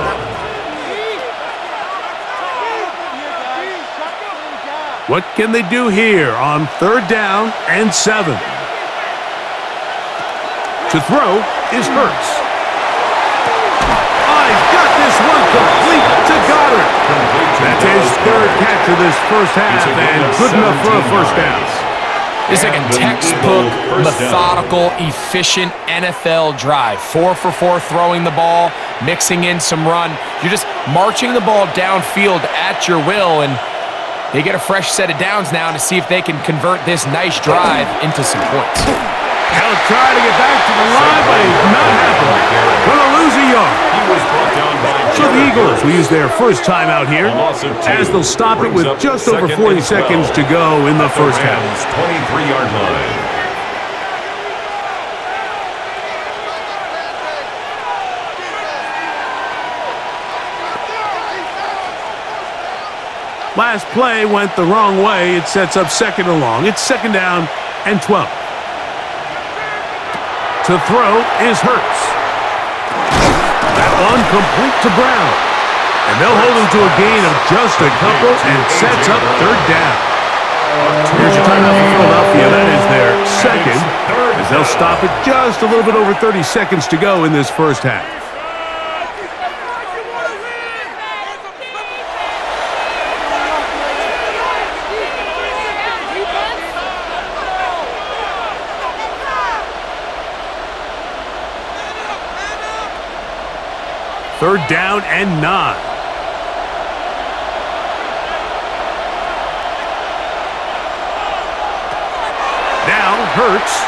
Speaker 1: What can they do here on 3rd down and 7? To throw is Hurts. Oh, he's got this one complete to Goddard. That's his 3rd catch of this first half, and good enough for a first down.
Speaker 2: It's like a textbook, methodical, efficient NFL drive. 4 for 4 throwing the ball, mixing in some run. You're just marching the ball downfield at your will, and they get a fresh set of downs now to see if they can convert this nice drive into some points.
Speaker 1: He'll try to get back to the line, but he's not happening. Gonna lose a yard.
Speaker 3: He was brought down by
Speaker 1: So the Eagles will use their first time out here as they'll stop it with just over 40 seconds to go in the first half.
Speaker 3: 23-yard line.
Speaker 1: Last play went the wrong way. It sets up 2nd and long. It's 2nd down and 12. To throw is Hurts. That one complete to Brown. And they'll hold him to a gain of just a couple and sets up 3rd down. Here's your timeout for Philadelphia. That is their 2nd, as they'll stop it just a little bit over 30 seconds to go in this first half. Third down and 9. Now Hurts.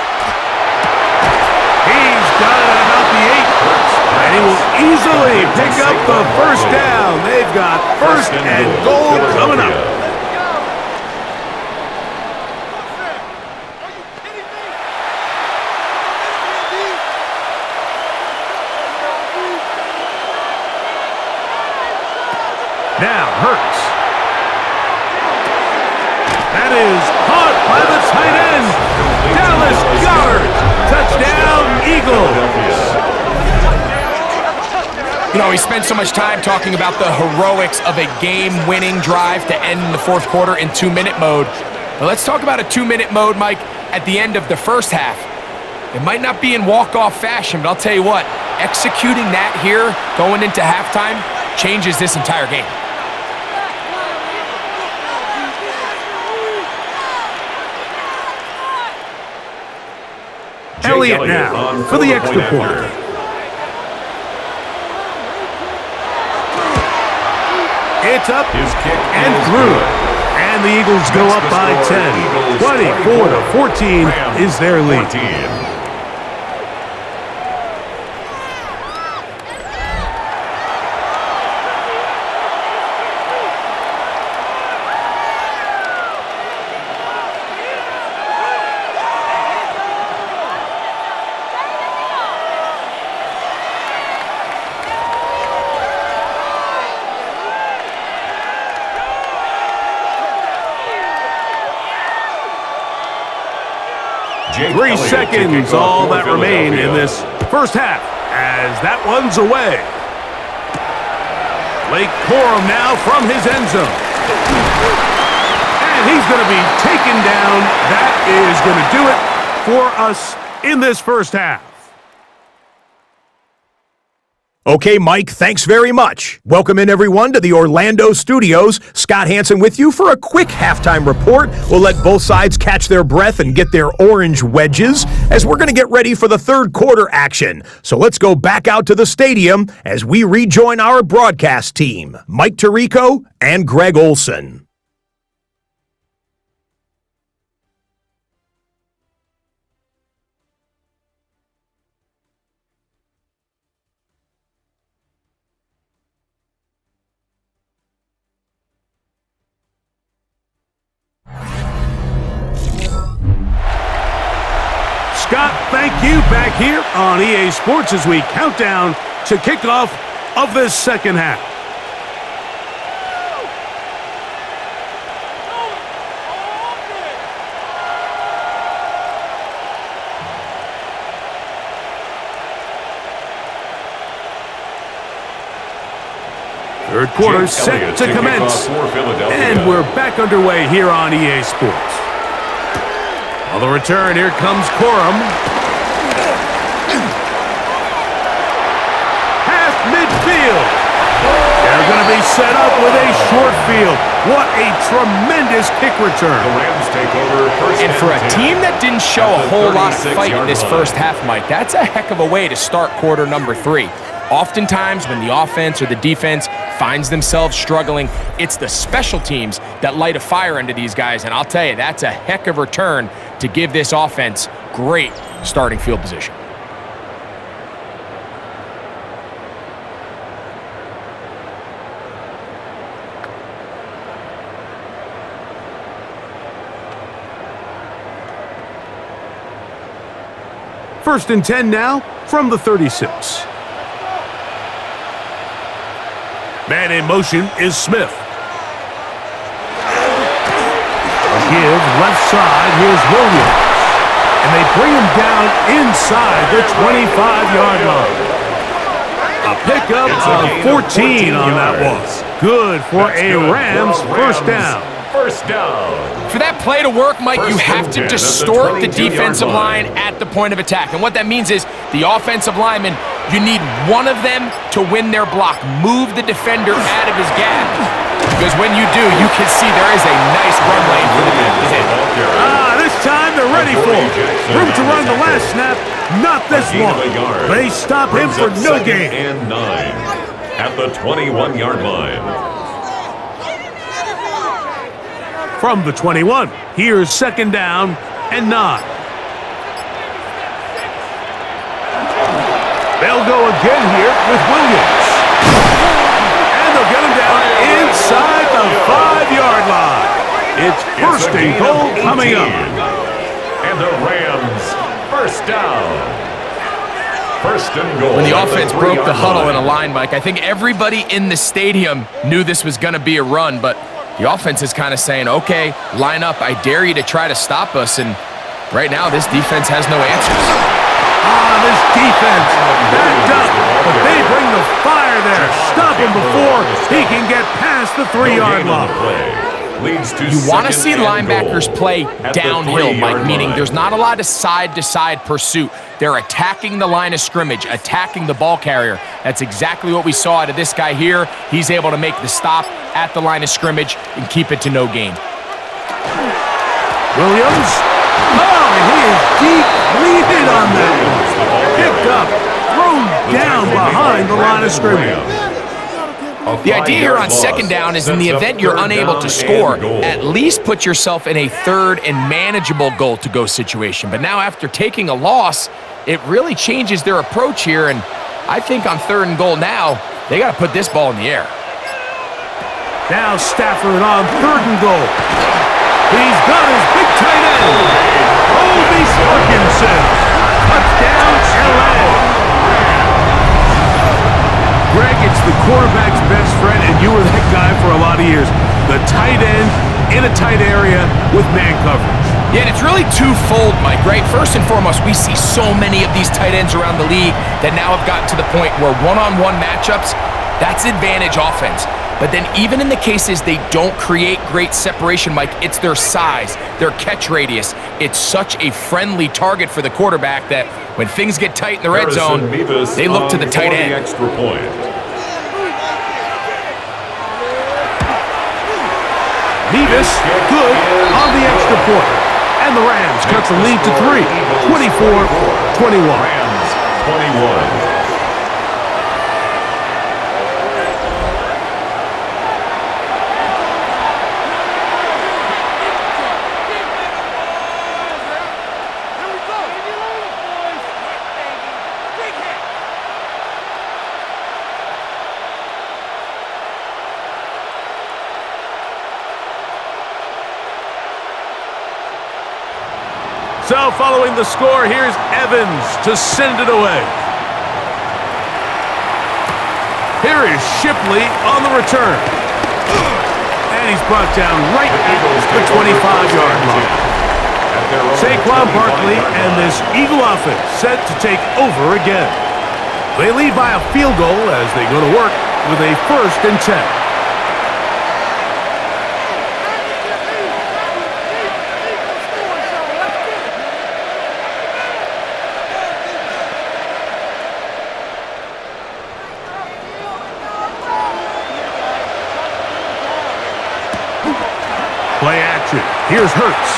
Speaker 1: He's got it about the 8. And he will easily pick up the first down. They've got 1st and goal coming up. Now Hurts. That is caught by the tight end. Dallas Goedert. Touchdown, Eagles.
Speaker 2: You know, we spent so much time talking about the heroics of a game-winning drive to end in the fourth quarter in 2-minute mode. But let's talk about a 2-minute mode, Mike, at the end of the first half. It might not be in walk-off fashion, but I'll tell you what, executing that here going into halftime changes this entire game.
Speaker 1: Elliott now for the extra point. It's up and through. And the Eagles go up by 10. 24-14 is their lead. Three seconds, all that remain in this first half, as that one's away. Lake Corum now from his end zone. And he's going to be taken down. That is going to do it for us in this first half.
Speaker 6: Okay, Mike, thanks very much. Welcome in, everyone, to the Orlando studios. Scott Hansen with you for a quick halftime report. We'll let both sides catch their breath and get their orange wedges as we're going to get ready for the third quarter action. So let's go back out to the stadium as we rejoin our broadcast team, Mike Tirico and Greg Olson.
Speaker 1: Scott, thank you back here on EA Sports as we count down to kickoff of this second half. Third quarter set to commence, and we're back underway here on EA Sports. On the return, here comes Corum. Half midfield. They're going to be set up with a short field. What a tremendous kick return.
Speaker 3: The Rams take over first
Speaker 2: And for a team that didn't show a whole lot of fight in this first half, Mike, that's a heck of a way to start quarter number 3. Oftentimes, when the offense or the defense finds themselves struggling, it's the special teams that light a fire into these guys. And I'll tell you, that's a heck of a return to give this offense great starting field position.
Speaker 1: First and 10 now from the 36. Man in motion is Smith. A give left side, here's Williams. And they bring him down inside the 25-yard line. A pickup of 14 on that one. Good for a Rams first down.
Speaker 3: First down.
Speaker 2: For that play to work, Mike, you have to distort the defensive line at the point of attack. And what that means is the offensive lineman, you need one of them to win their block. Move the defender out of his gap. Because when you do, you can see there is a nice run lane for the back to hit.
Speaker 1: This time they're ready for it. Room to run the last snap, not this one. They stop him for no gain.
Speaker 3: And 9 at the 21-yard line.
Speaker 1: From the 21, here's second down and 9. They'll go again here with Williams. And they'll get him down inside the 5-yard line. It's first and goal coming up.
Speaker 3: And the Rams first down. First and goal.
Speaker 2: When the
Speaker 3: at
Speaker 2: offense broke the
Speaker 3: 3-yard
Speaker 2: huddle
Speaker 3: line.
Speaker 2: in a line, Mike, I think everybody in the stadium knew this was going to be a run, but the offense is kind of saying, okay, line up. I dare you to try to stop us, and right now this defense has no answers.
Speaker 1: This defense backed up, but they bring the fire there. Stop him before he can get past the 3-yard line.
Speaker 2: You want to see linebackers play downhill, Mike, meaning there's not a lot of side-to-side pursuit. They're attacking the line of scrimmage, attacking the ball carrier. That's exactly what we saw out of this guy here. He's able to make the stop at the line of scrimmage and keep it to no gain.
Speaker 1: Williams. Oh, and he is deep-leaded on that one. Picked up, thrown down behind the line of scrimmage.
Speaker 2: The idea here on second down is in the event you're unable to score, at least put yourself in a third and manageable goal-to-go situation. But now after taking a loss, it really changes their approach here, and I think on third and goal now, they got to put this ball in the air.
Speaker 1: Now Stafford on third and goal. He's got his big tight end. Colby Parkinson. Touchdown, LA. Greg, it's the quarterback's best friend, and you were that guy for a lot of years. The tight end in a tight area with man coverage.
Speaker 2: Yeah, and it's really twofold, Mike, right? First and foremost, we see so many of these tight ends around the league that now have gotten to the point where one-on-one matchups, that's advantage offense. But then even in the cases they don't create great separation, Mike, it's their size, their catch radius. It's such a friendly target for the quarterback that when things get tight in the red zone, they look to the tight end.
Speaker 3: Extra point.
Speaker 1: Nevis, good on the extra point. And the Rams cut the lead to 3, 24-21.
Speaker 3: Rams 21.
Speaker 1: So following the score, here's Evans to send it away. Here is Shipley on the return. And he's brought down right at the 25-yard line. Saquon Barkley and this Eagle offense set to take over again. They lead by a field goal as they go to work with a 1st and 10. Play action. Here's Hurts.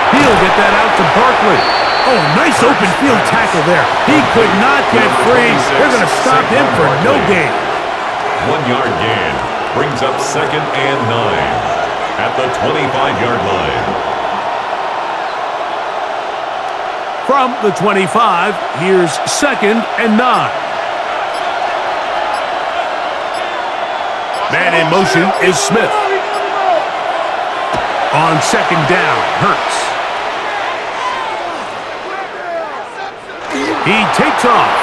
Speaker 1: He'll get that out to Barkley. Oh, nice open field tackle there. He could not get free. They're going to stop him for no gain.
Speaker 3: 1-yard gain brings up 2nd and 9 at the 25-yard line.
Speaker 1: From the 25, here's 2nd and 9. Man in motion is Smith. On 2nd down, Hurts. He takes off.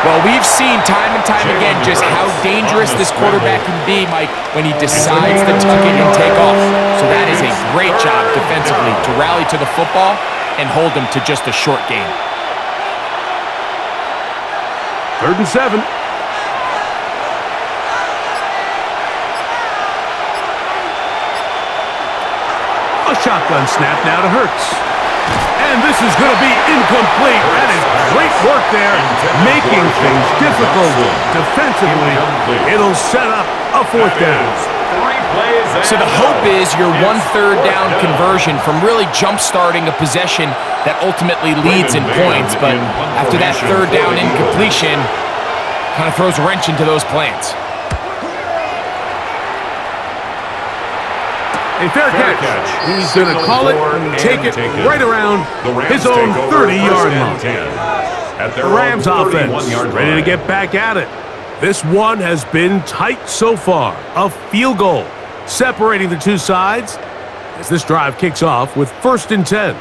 Speaker 2: Well, we've seen time and time again just how dangerous this quarterback can be, Mike, when he decides to tuck it and take off. So that is a great job defensively to rally to the football and hold him to just a short gain.
Speaker 1: 3rd and 7. A shotgun snap now to Hurts. And this is going to be incomplete. That is great work there, making things difficult defensively. It'll set up a 4th down.
Speaker 2: So the hope is your 1/3 down conversion from really jump-starting a possession that ultimately leads in points. But after that 3rd down incompletion, kind of throws a wrench into those plans.
Speaker 1: A fair catch. He's going to call it and take it right around his own 30-yard line. The Rams offense ready to get back at it. This one has been tight so far. A field goal separating the two sides as this drive kicks off with 1st and 10.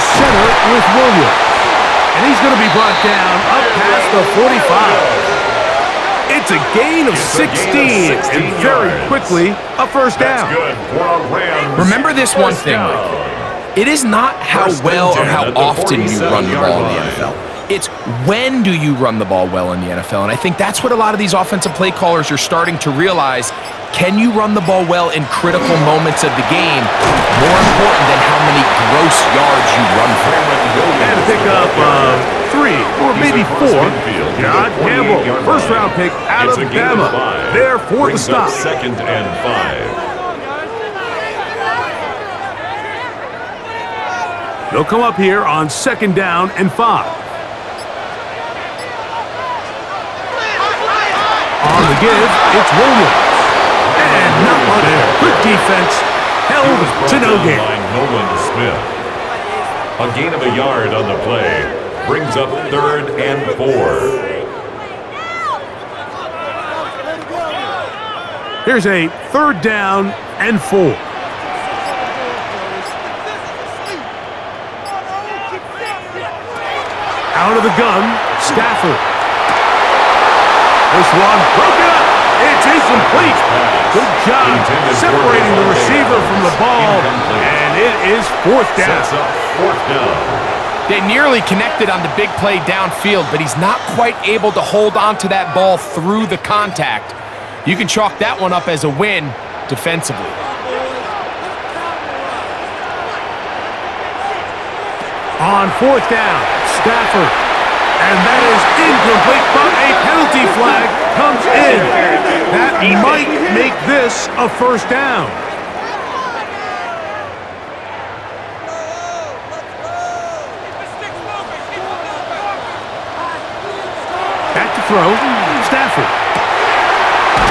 Speaker 1: center with Williams. And he's going to be brought down up past the 45. It's a gain of 16, and very quickly, a first down.
Speaker 2: Remember this one thing, Rick. It is not how well or how often you run the ball in the NFL. It's when do you run the ball well in the NFL, and I think that's what a lot of these offensive play callers are starting to realize. Can you run the ball well in critical moments of the game, more important than how many gross yards you run for?
Speaker 1: And pick up 3 or maybe 4. John Campbell, first-round pick out of Bama. There for the stop.
Speaker 3: Second and 5.
Speaker 1: They'll come up here on second down and 5. On the give, it's Williams. And not much there. Good defense. Held to no gain.
Speaker 3: Nolan Smith. A gain of a yard on the play. Brings up third and 4.
Speaker 1: Here's a third down and 4. Out of the gun, Stafford. This one broken up. It's incomplete. Good job separating the receiver from the ball, and it is fourth down.
Speaker 2: They nearly connected on the big play downfield, but he's not quite able to hold on to that ball through the contact. You can chalk that one up as a win defensively.
Speaker 1: On fourth down, Stafford. And that is incomplete, but a penalty flag comes in. That might make this a first down. Back to throw, Stafford.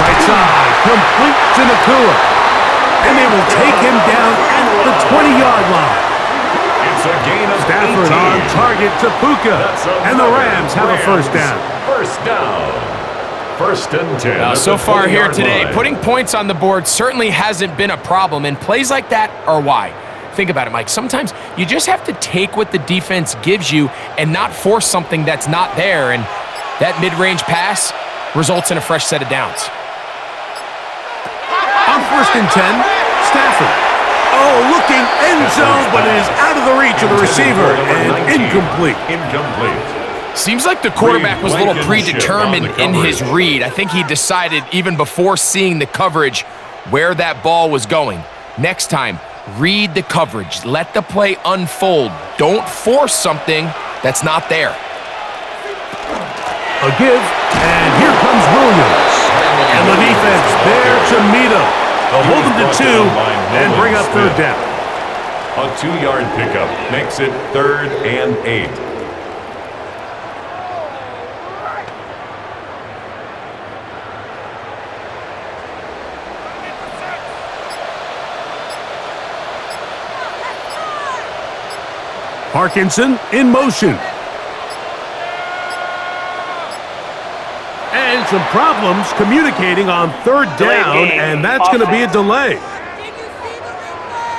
Speaker 1: Right side, complete to Nakua. And they will take him down at the 20-yard line.
Speaker 3: It's a gain of
Speaker 1: Stafford
Speaker 3: 18.
Speaker 1: on target to Puka, and the Rams have a first down.
Speaker 3: First down. First and 10.
Speaker 2: Now, so far here today, putting points on the board certainly hasn't been a problem, and plays like that are why. Think about it, Mike. Sometimes you just have to take what the defense gives you and not force something that's not there, and that mid-range pass results in a fresh set of downs.
Speaker 1: On first and 10, Stafford. Oh, looking end zone, but it is out of the reach of the receiver and incomplete.
Speaker 2: Seems like the quarterback was a little predetermined in his read. I think he decided even before seeing the coverage where that ball was going. Next time, read the coverage. Let the play unfold. Don't force something that's not there.
Speaker 1: A give, and here comes Williams. And the defense there to meet him. They'll hold him to 2 and bring up third down.
Speaker 3: A 2-yard pickup makes it third and 8.
Speaker 1: Parkinson in motion. And some problems communicating on third down, and that's going to be a delay.
Speaker 5: Did you see the replay?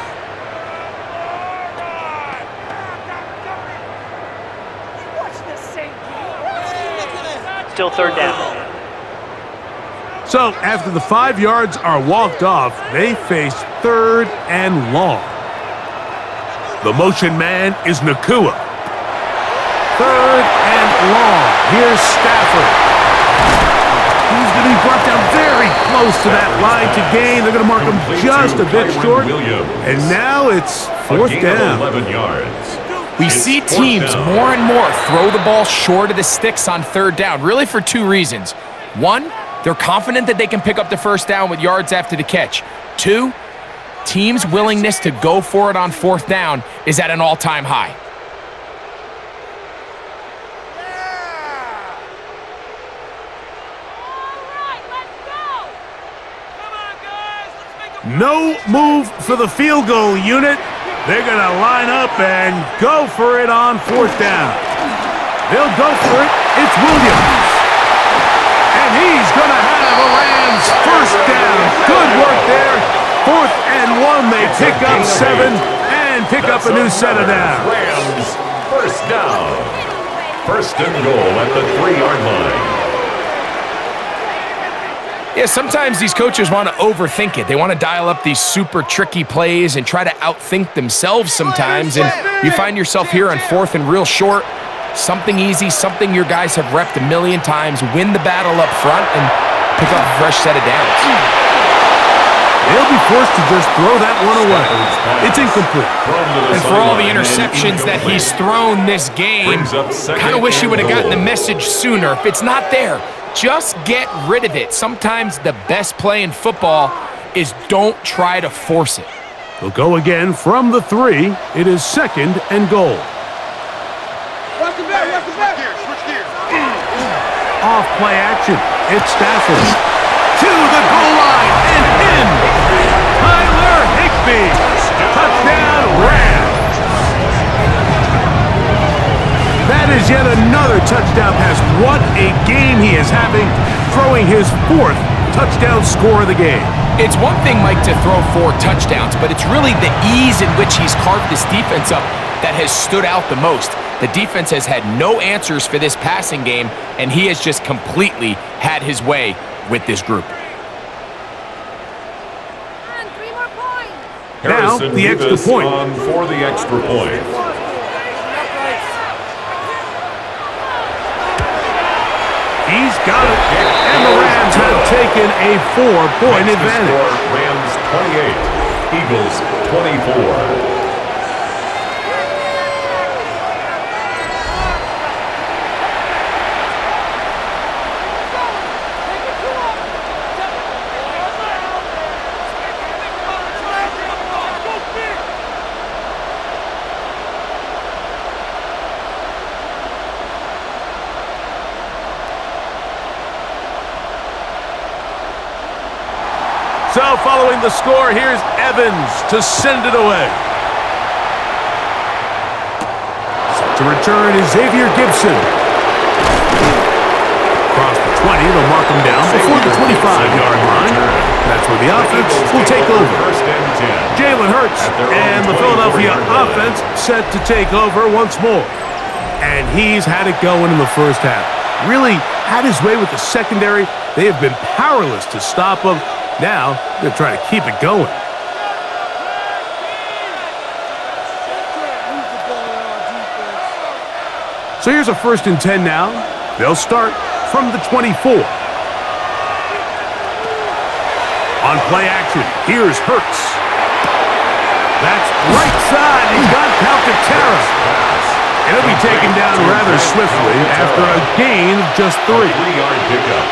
Speaker 5: Watch the same game.
Speaker 4: Still third down.
Speaker 1: So after the 5 yards are walked off, they face third and long. The motion man is Nakua. Third and long. Here's Stafford. He's going to be brought down very close to that line to gain. They're going to mark him just a bit short. And now it's fourth down.
Speaker 3: 11 yards.
Speaker 2: We see teams more and more throw the ball short of the sticks on third down, really for 2 reasons. 1, they're confident that they can pick up the first down with yards after the catch. 2, teams' willingness to go for it on fourth down is at an all-time high.
Speaker 1: No move for the field goal unit. They're going to line up and go for it on fourth down. They'll go for it. It's Williams. And he's going to have a Rams first down. Good work there. 4th and 1. They pick up 7, and and pick up a new set of downs.
Speaker 3: Rams, first down. First and goal at the 3-yard line.
Speaker 2: Yeah, sometimes these coaches want to overthink it. They want to dial up these super tricky plays and try to outthink themselves sometimes, and you find yourself here on 4th and real short. Something easy, something your guys have repped a million times. Win the battle up front and pick up a fresh set of downs.
Speaker 1: They'll be forced to just throw that one away. It's incomplete.
Speaker 2: And for all the interceptions that he's thrown this game, kind of wish he would have gotten the message sooner. If it's not there, just get rid of it. Sometimes the best play in football is don't try to force it.
Speaker 1: They'll go again from the 3. It is 2nd and goal. Off play action. It's Stafford. To the goal line and in. Tyler Higbee. Touchdown Rams. That is yet another touchdown pass. What a game he is having, throwing his 4th touchdown score of the game.
Speaker 2: It's one thing, Mike, to throw 4 touchdowns, but it's really the ease in which he's carved this defense up that has stood out the most. The defense has had no answers for this passing game, and he has just completely had his way with this group.
Speaker 1: Now, the extra point.
Speaker 3: For the extra point.
Speaker 1: He's got it, and the Rams have taken a 4-point advantage.
Speaker 3: Rams 28, Eagles 24.
Speaker 1: So following the score, here's Evans to send it away. Set to return is Xavier Gibson. Across the 20, they'll mark him down before the 25-yard line. That's where the offense will take over. Jalen Hurts and the Philadelphia offense set to take over once more. And he's had it going in the first half. Really had his way with the secondary. They have been powerless to stop him. Now, they're trying to keep it going. So here's a 1st and 10 now. They'll start from the 24. On play action, here's Hurts. That's right side. He's got Calcaterra. And he'll be taken down rather swiftly after a gain of just 3.
Speaker 3: 3-yard pickup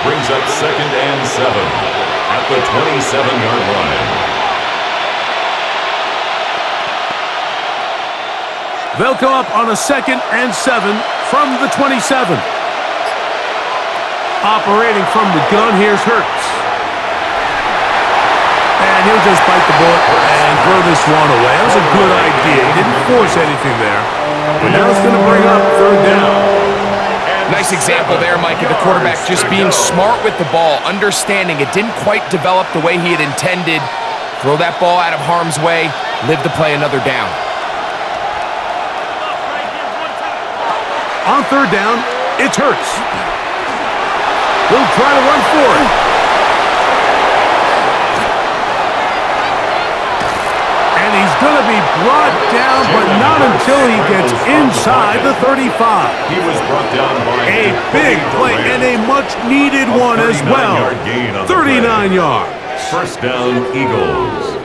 Speaker 3: brings up 2nd and 7. At the 27-yard line.
Speaker 1: They'll come up on a 2nd and 7 from the 27. Operating from the gun, here's Hurts. And he'll just bite the bullet and throw this one away. That was a good idea. He didn't force anything there. But now it's going to bring up 3rd down.
Speaker 2: Nice example there, Mike, of the quarterback just being smart with the ball, understanding it didn't quite develop the way he had intended. Throw that ball out of harm's way, live to play another down.
Speaker 1: On 3rd down, it's Hurts. He'll try to run for it. And he's going to be brought down, but not until he gets inside the 35.
Speaker 3: He was brought down by
Speaker 1: a big play and a much-needed one as well. 39 yards.
Speaker 3: First down, Eagles.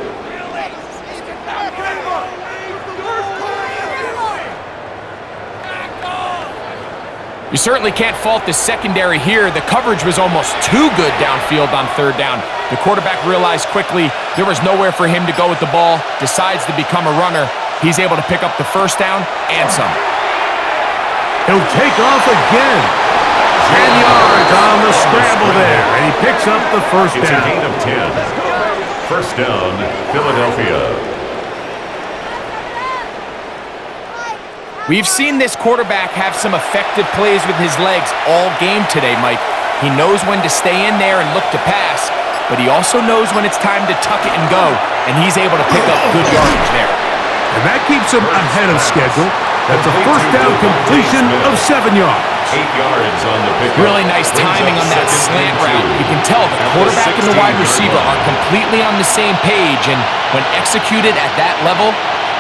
Speaker 2: You certainly can't fault the secondary here. The coverage was almost too good downfield on 3rd down. The quarterback realized quickly there was nowhere for him to go with the ball, decides to become a runner. He's able to pick up the 1st down and some.
Speaker 1: He'll take off again. 10 yards on the scramble there, and he picks up the 1st down.
Speaker 3: It's a gain of 10. First down, Philadelphia.
Speaker 2: We've seen this quarterback have some effective plays with his legs all game today, Mike. He knows when to stay in there and look to pass, but he also knows when it's time to tuck it and go, and he's able to pick up good yardage there.
Speaker 1: And that keeps him ahead of schedule. That's a first down completion of 7 yards.
Speaker 3: 8 yards on the pickup.
Speaker 2: Really nice timing on that slant route. You can tell the quarterback and the wide receiver are completely on the same page, and when executed at that level,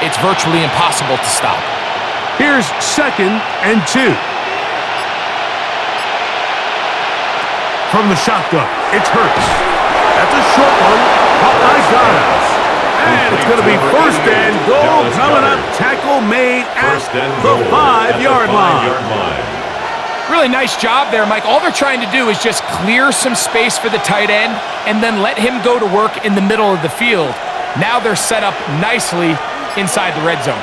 Speaker 2: it's virtually impossible to stop.
Speaker 1: Here's 2nd and 2. From the shotgun, it's Hurts. That's a short one. Caught by Goddard. And it's going to be 1st and goal coming up. Tackle made at the 5-yard line.
Speaker 2: Really nice job there, Mike. All they're trying to do is just clear some space for the tight end and then let him go to work in the middle of the field. Now they're set up nicely inside the red zone.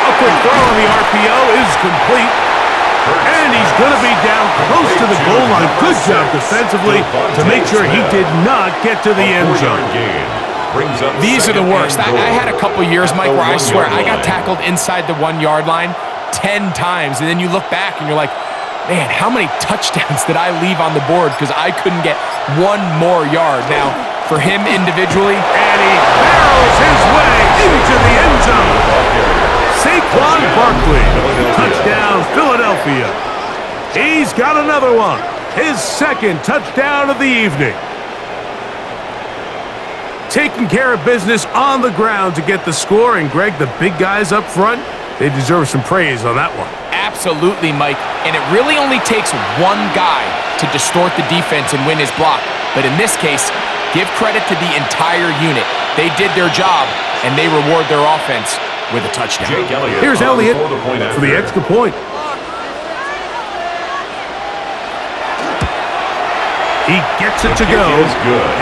Speaker 1: A quick throw on the RPO is complete. And he's going to be down close to the goal line. Good job defensively to make sure he did not get to the end zone.
Speaker 2: These are the worst. I had a couple years, Mike, where I swear I got tackled inside the 1-yard line 10 times. And then you look back and you're like, man, how many touchdowns did I leave on the board because I couldn't get one more yard? Now, for him individually,
Speaker 1: and he barrels his way into the end zone. Saquon Barkley, touchdown Philadelphia. He's got another one, his 2nd touchdown of the evening. Taking care of business on the ground to get the score, and Greg, the big guys up front, they deserve some praise on that one.
Speaker 2: Absolutely, Mike, and it really only takes one guy to distort the defense and win his block. But in this case, give credit to the entire unit. They did their job, and they reward their offense with a touchdown.
Speaker 1: Here's Elliott for the extra point. He gets it to go,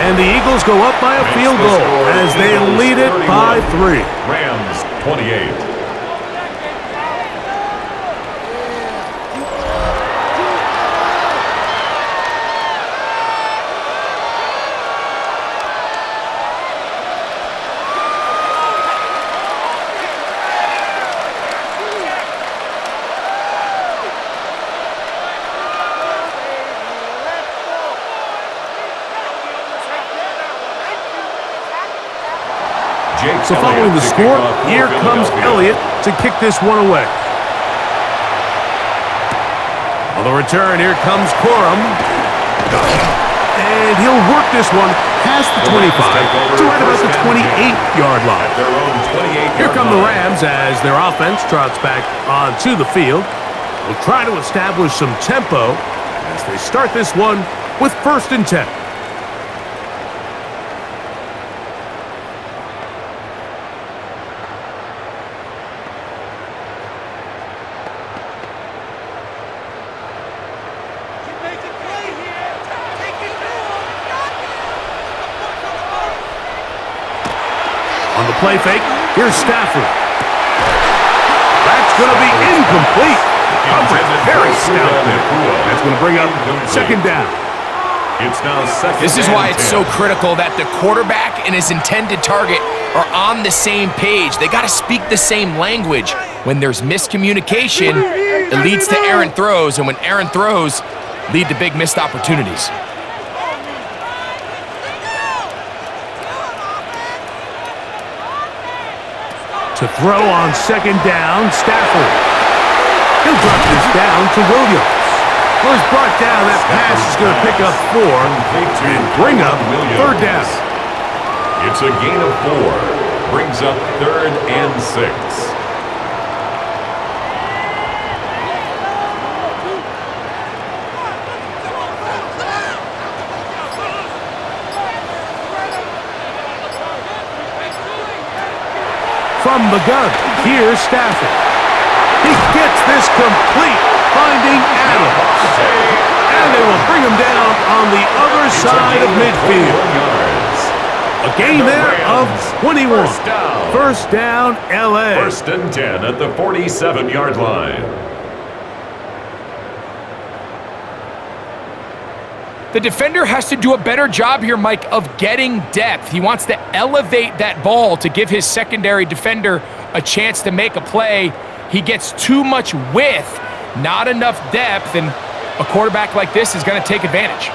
Speaker 1: and the Eagles go up by a field goal as they lead it by 3.
Speaker 3: Rams 28.
Speaker 1: So following the score, here comes Elliott to kick this one away. On the return, here comes Corum. And he'll work this one past the 25 to right about the 28-yard line. Here come the Rams as their offense trots back onto the field. They'll try to establish some tempo as they start this one with 1st and 10. On the play fake, here's Stafford. That's going to be incomplete. Coverage very stout there. That's going to bring up 2nd down.
Speaker 3: It's now 2nd.
Speaker 2: This is why it's so critical that the quarterback and his intended target are on the same page. They got to speak the same language. When there's miscommunication, it leads to errant throws, and when errant throws lead to big missed opportunities.
Speaker 1: To throw on 2nd down, Stafford. He'll drop this down to Williams. Well, he's brought down. That pass is going to pick up 4 and bring up 3rd down.
Speaker 3: It's a gain of 4. Brings up 3rd and 6.
Speaker 1: From the gun, here's Stafford. He gets this complete, finding Adams. And they will bring him down on the other side of midfield. A gain there of 21. First down, L.A.
Speaker 3: 1st and 10 at the 47-yard line.
Speaker 2: The defender has to do a better job here, Mike, of getting depth. He wants to elevate that ball to give his secondary defender a chance to make a play. He gets too much width, not enough depth, and a quarterback like this is going to take advantage.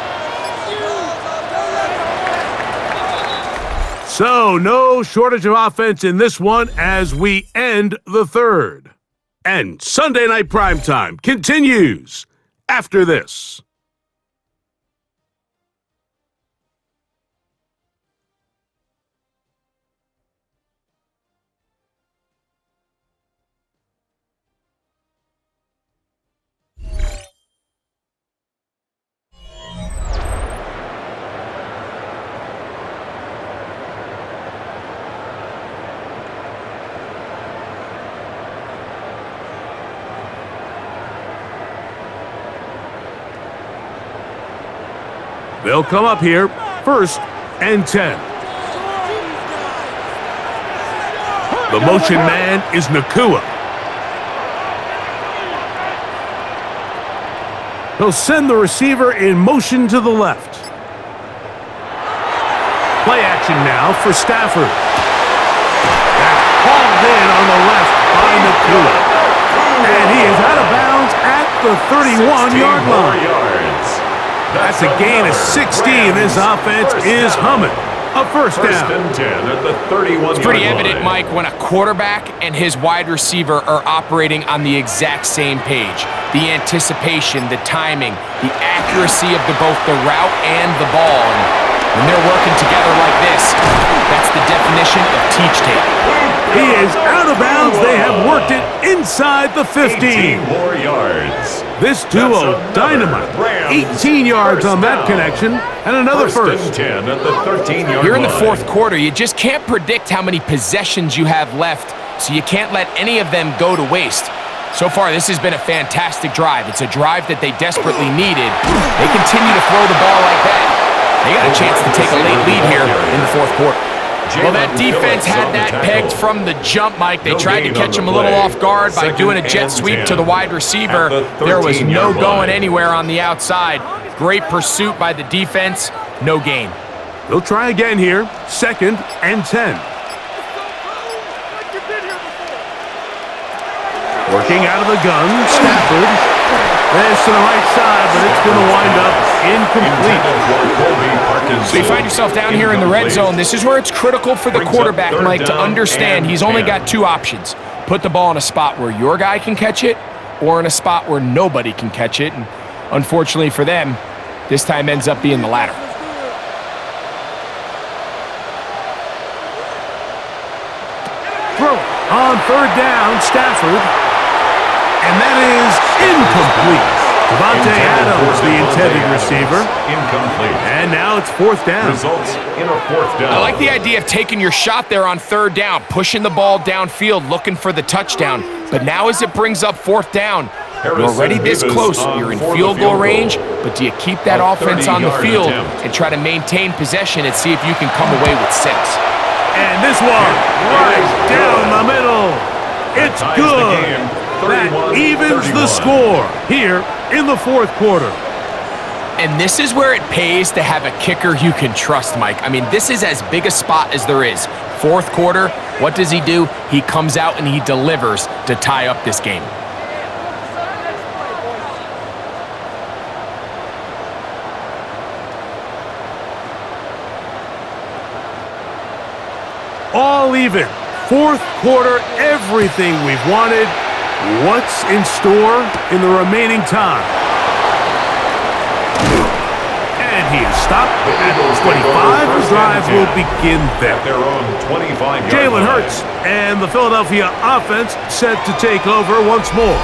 Speaker 1: So, no shortage of offense in this one as we end the third. And Sunday Night Primetime continues after this. They'll come up here, 1st and 10. The motion man is Nakua. He'll send the receiver in motion to the left. Play action now for Stafford. That's hauled in on the left by Nakua. And he is out of bounds at the 31-yard line. That's a gain of 16. This offense is humming. A first down.
Speaker 3: First and 10 at the 31-yard
Speaker 2: It's pretty evident,
Speaker 3: line.
Speaker 2: Mike, when a quarterback and his wide receiver are operating on the exact same page. The anticipation, the timing, the accuracy of both the route and the ball. And when they're working together like this, that's the definition of teach tape.
Speaker 1: He is out of bounds. They have worked it inside the 15.
Speaker 3: 18 more yards.
Speaker 1: This duo, dynamite. 18 yards on that connection, and another
Speaker 3: First
Speaker 1: first.
Speaker 3: and 10 at the 13-yard
Speaker 2: You're in the
Speaker 3: line.
Speaker 2: fourth quarter. You just can't predict how many possessions you have left, so you can't let any of them go to waste. So far, this has been a fantastic drive. It's a drive that they desperately needed. They continue to throw the ball like that. They got a chance to take a late lead here in the fourth quarter. Well, that defense had that pegged from the jump, Mike. They tried to catch him a little off guard by doing a jet sweep to the wide receiver. There was no going anywhere on the outside. Great pursuit by the defense. No gain.
Speaker 1: They'll try again here. 2nd and 10. Working out of the gun, Stafford. This to the right side, but it's going to wind up incomplete.
Speaker 2: So you find yourself down here in the red zone. This is where it's critical for the quarterback, Mike, to understand he's only got 2 options. Put the ball in a spot where your guy can catch it or in a spot where nobody can catch it. And unfortunately for them, this time ends up being the latter.
Speaker 1: Throw on 3rd down, Stafford. And that is incomplete. Devontae Adams, the intended receiver.
Speaker 3: Incomplete.
Speaker 1: And now it's 4th down.
Speaker 3: Results in a 4th down.
Speaker 2: I like the idea of taking your shot there on 3rd down, pushing the ball downfield, looking for the touchdown. But now as it brings up 4th down, you're already this close. You're in field goal range, but do you keep that offense on the field and try to maintain possession and see if you can come away with 6?
Speaker 1: And this one, right down the middle. It's good. That evens the score here in the 4th quarter.
Speaker 2: And this is where it pays to have a kicker you can trust, Mike. I mean, this is as big a spot as there is. 4th quarter, what does he do? He comes out and he delivers to tie up this game.
Speaker 1: All even. 4th quarter, everything we've wanted. What's in store in the remaining time? And he is stopped at 25. The drive will begin there.
Speaker 3: At their own 25-yard
Speaker 1: Jalen
Speaker 3: line.
Speaker 1: Hurts and the Philadelphia offense set to take over once more.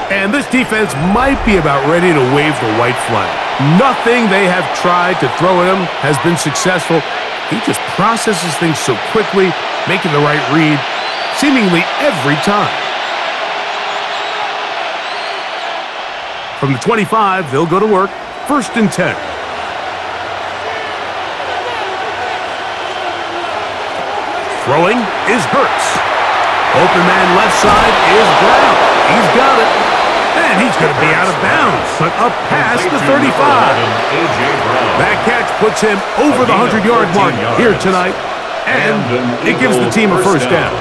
Speaker 1: And this defense might be about ready to wave the white flag. Nothing they have tried to throw at him has been successful. He just processes things so quickly, making the right read seemingly every time. From the 25, they'll go to work. 1st and 10. Throwing is Hurts. Open man left side is Brown. He's got it. And he's going to be out of bounds, but up past the 35. That catch puts him over the 100-yard mark here tonight, and it gives the team a first down.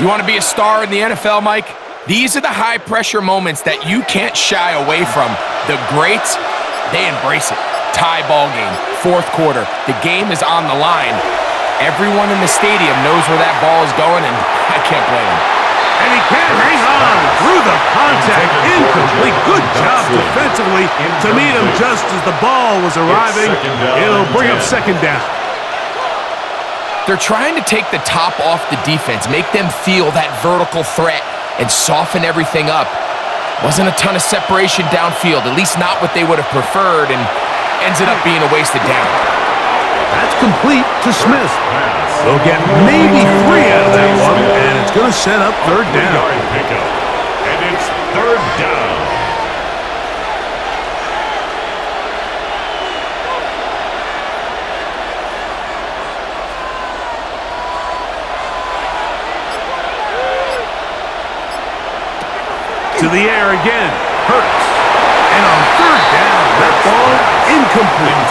Speaker 2: You want to be a star in the NFL, Mike? These are the high-pressure moments that you can't shy away from. The greats, they embrace it. Tie ball game, 4th quarter. The game is on the line. Everyone in the stadium knows where that ball is going, and I can't blame him.
Speaker 1: And he can't hang on through the contact. Incomplete. Good job defensively to meet him just as the ball was arriving. It'll bring up second down.
Speaker 2: They're trying to take the top off the defense, make them feel that vertical threat, and soften everything up. Wasn't a ton of separation downfield, at least not what they would have preferred, and ends up being a wasted down.
Speaker 1: That's complete to Smith. They'll get maybe 3 out of that one, and it's going to set up third down.
Speaker 3: And it's third down.
Speaker 1: To the air again. Hurts. And on third down, that ball incomplete.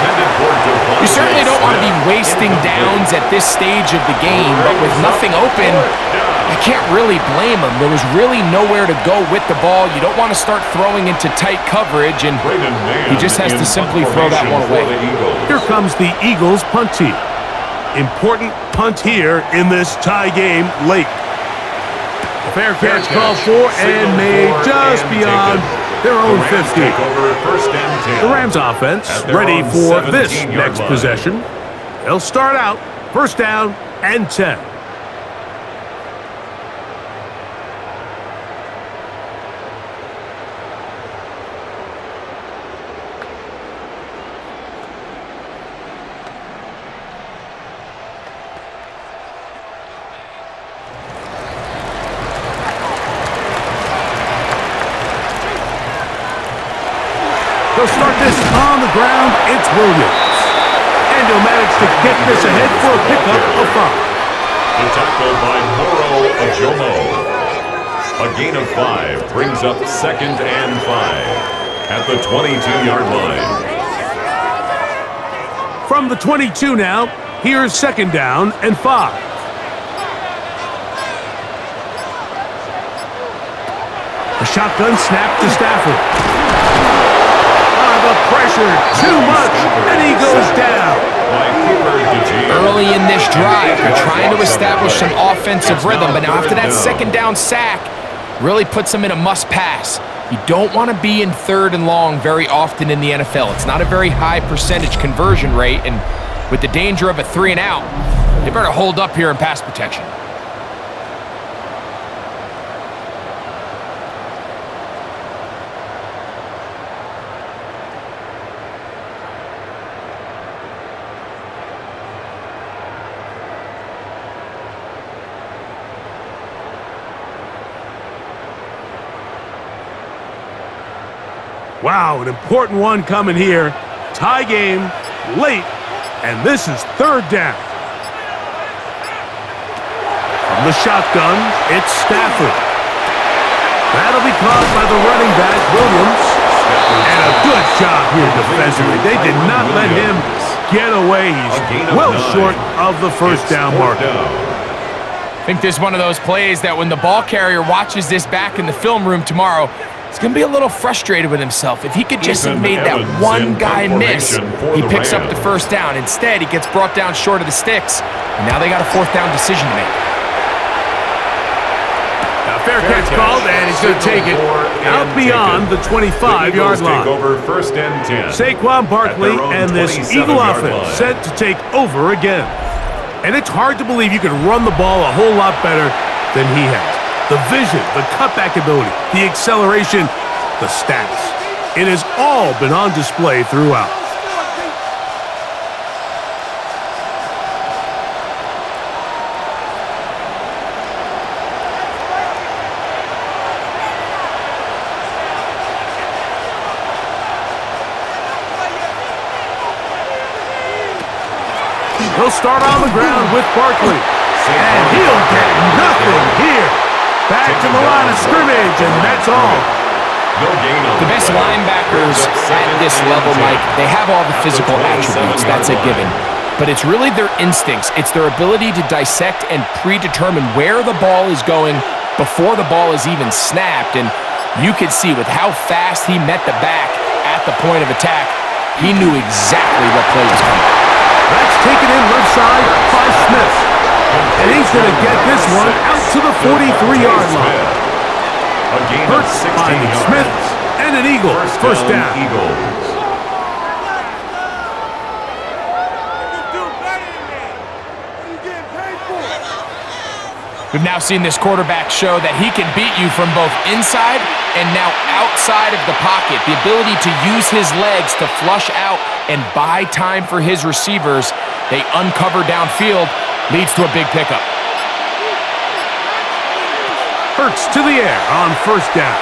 Speaker 2: You certainly don't want to be wasting downs at this stage of the game, but with nothing open, I can't really blame him. There was really nowhere to go with the ball. You don't want to start throwing into tight coverage, and he just has to simply throw that one away.
Speaker 1: Here comes the Eagles punt team. Important punt here in this tie game late. A fair catch called for and made just beyond their own 50. The Rams offense ready for this next possession. They'll start out first down and 10. They'll start this on the ground. It's Williams. And he'll manage to get this ahead for a pickup of 5.
Speaker 3: The tackle by Moro Ajomo. A gain of 5 brings up second and 5 at the 22-yard line.
Speaker 1: From the 22 now, here's second down and 5. A shotgun snap to Stafford. The pressure, too much, and he goes down.
Speaker 2: Early in this drive, they're trying to establish some offensive rhythm, but now after that second down sack, really puts them in a must-pass. You don't want to be in third and long very often in the NFL. It's not a very high percentage conversion rate, and with the danger of a 3 and out, they better hold up here in pass protection.
Speaker 1: Wow, an important one coming here. Tie game, late, and this is third down. From the shotgun, it's Stafford. That'll be caught by the running back, Williams. And a good job here defensively. They did not let him get away. He's well short of the first down marker.
Speaker 2: I think this is one of those plays that when the ball carrier watches this back in the film room tomorrow, he's going to be a little frustrated with himself. If he could just have made that one guy miss, he picks up the first down. Instead, he gets brought down short of the sticks, and now they got a fourth down decision to make.
Speaker 1: Now, fair catch called, and he's going to take it out beyond the 25-yard line.
Speaker 3: First and 10.
Speaker 1: Saquon Barkley and this Eagle offense set to take over again. And it's hard to believe you can run the ball a whole lot better than he has. The vision, the cutback ability, the acceleration, the stats. It has all been on display throughout. He'll start on the ground with Barkley. And he'll get nothing here. Back to the line of scrimmage, and that's all.
Speaker 2: The best linebackers at this level, Mike, they have all the physical attributes. That's a given. But it's really their instincts. It's their ability to dissect and predetermine where the ball is going before the ball is even snapped. And you could see with how fast he met the back at the point of attack, he knew exactly what play was coming.
Speaker 1: That's taken in left side by Smith. And he's going to get this one out to the 43-yard line. Hurts finding Smith, and an Eagle. First down.
Speaker 3: Eagles.
Speaker 2: We've now seen this quarterback show that he can beat you from both inside and now outside of the pocket. The ability to use his legs to flush out and buy time for his receivers. They uncover downfield, leads to a big pickup.
Speaker 1: Hurts to the air on first down.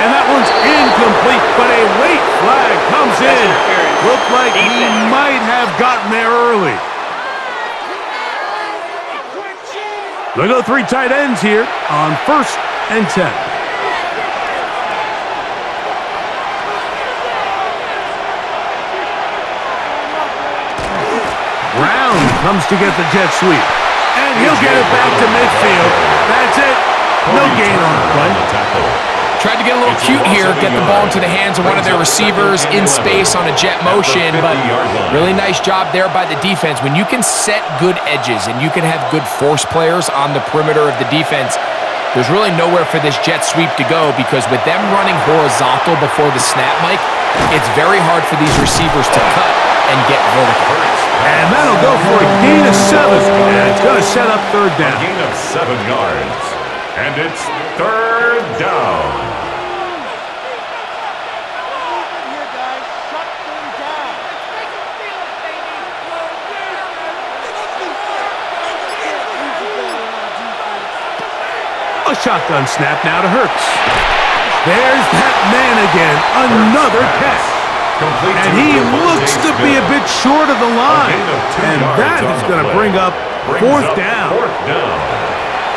Speaker 1: And that one's incomplete, but a late flag comes in. Looked like he might have gotten there early. They go 3 tight ends here on 1st and 10. Brown comes to get the jet sweep. And he'll get it back to midfield. That's it. No gain on the play.
Speaker 2: Tried to get a little cute here, get the ball into the hands of one of their receivers in space on a jet motion, but really nice job there by the defense. When you can set good edges and you can have good force players on the perimeter of the defense, there's really nowhere for this jet sweep to go, because with them running horizontal before the snap, Mike, it's very hard for these receivers to cut and get vertical.
Speaker 1: And that'll go for a gain of 7, and it's going to set up 3rd down.
Speaker 3: A gain of 7 yards, and it's 3rd down.
Speaker 1: A shotgun snap now to Hurts. There's that man again, another catch. And he looks to be a bit short of the line. And that is going to bring up 4th down.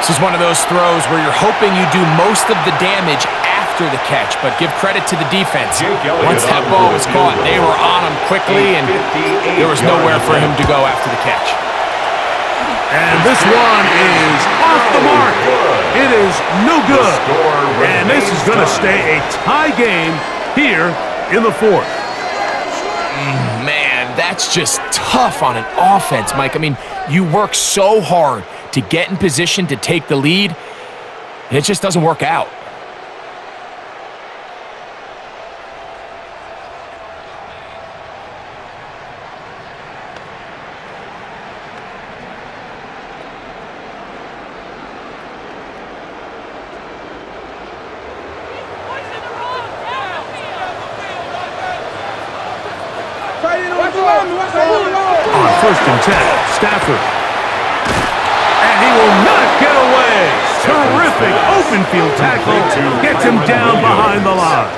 Speaker 2: This is one of those throws where you're hoping you do most of the damage after the catch, but give credit to the defense. Once that ball was caught, they were on him quickly, and there was nowhere for him to go after the catch.
Speaker 1: And this one is off the mark. It is no good. And this is going to stay a tie game here in the 4th.
Speaker 2: Man, that's just tough on an offense, Mike. I mean, you work so hard to get in position to take the lead, and it just doesn't work out.
Speaker 1: On 1st and 10, Stafford. And he will not get away. Terrific open field tackle. Gets him down behind the line.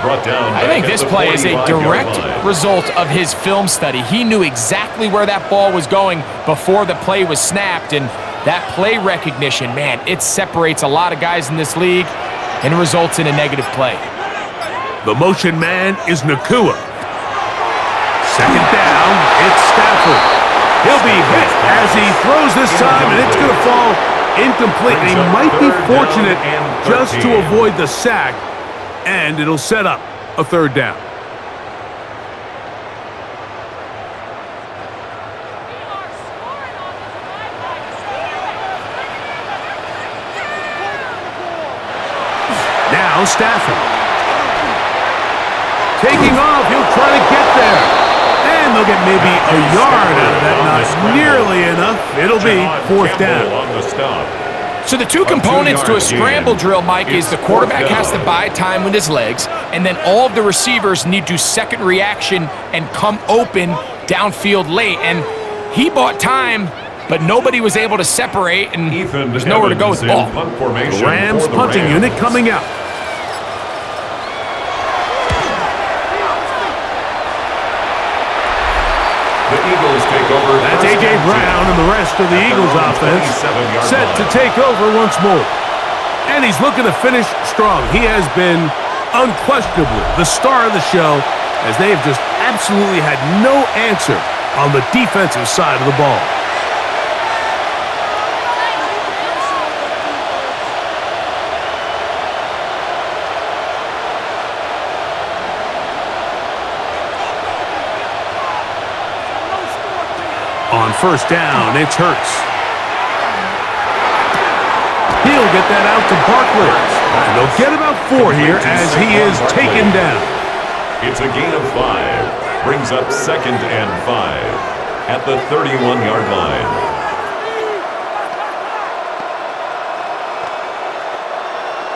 Speaker 2: I think this play is a direct result of his film study. He knew exactly where that ball was going before the play was snapped, and that play recognition, man, it separates a lot of guys in this league and results in a negative play.
Speaker 1: The motion man is Nakua. 2nd down, it's Stafford. He'll be hit as he throws this time, and it's going to fall incomplete. And he might be fortunate just to avoid the sack, and it'll set up a 3rd down. Now Stafford. Taking off, he'll try to get there. And they'll get maybe a yard out of that. Not nearly enough. It'll be 4th down.
Speaker 2: So the two components to a scramble drill, Mike, is the quarterback has to buy time with his legs, and then all of the receivers need to second reaction and come open downfield late. And he bought time, but nobody was able to separate, and there's nowhere to go with the ball.
Speaker 1: The Rams punting unit coming out. That's A.J. Brown and the rest of the Eagles offense set to take over once more. And he's looking to finish strong. He has been unquestionably the star of the show, as they have just absolutely had no answer on the defensive side of the ball. On first down, it's Hurts. He'll get that out to Barkley. And they'll get about 4 here as he is taken down.
Speaker 3: It's a gain of 5. Brings up 2nd and 5 at the 31-yard line.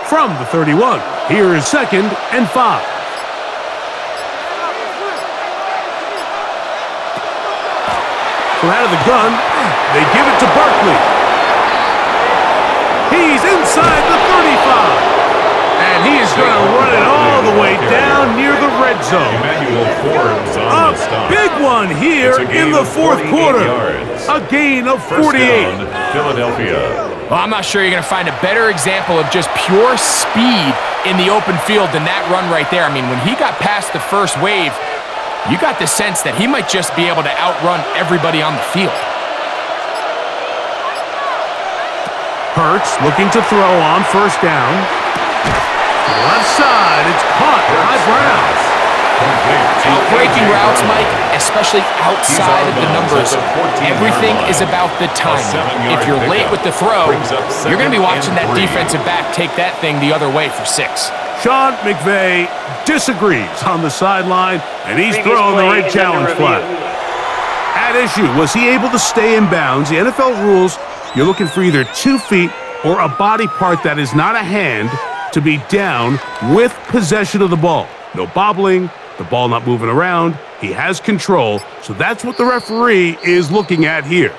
Speaker 1: From the 31, here is 2nd and 5. From out of the gun, they give it to Barkley. He's inside the 35. And he is going to run it all the way down near the red zone. A big one here in the fourth quarter. A gain of 48.
Speaker 3: Philadelphia.
Speaker 2: Well, I'm not sure you're going to find a better example of just pure speed in the open field than that run right there. I mean, when he got past the first wave, you got the sense that he might just be able to outrun everybody on the field.
Speaker 1: Hurts looking to throw on first down. Left side, it's caught by Brown.
Speaker 2: Breaking routes, Mike, especially outside of the numbers, everything is about the timing. If you're late with the throw, you're going to be watching that defensive back take that thing the other way for 6.
Speaker 1: Sean McVay disagrees on the sideline, and he's throwing the red challenge flag. At issue, was he able to stay in bounds? The NFL rules, you're looking for either 2 feet or a body part that is not a hand to be down with possession of the ball. No bobbling, the ball not moving around. He has control, so that's what the referee is looking at here.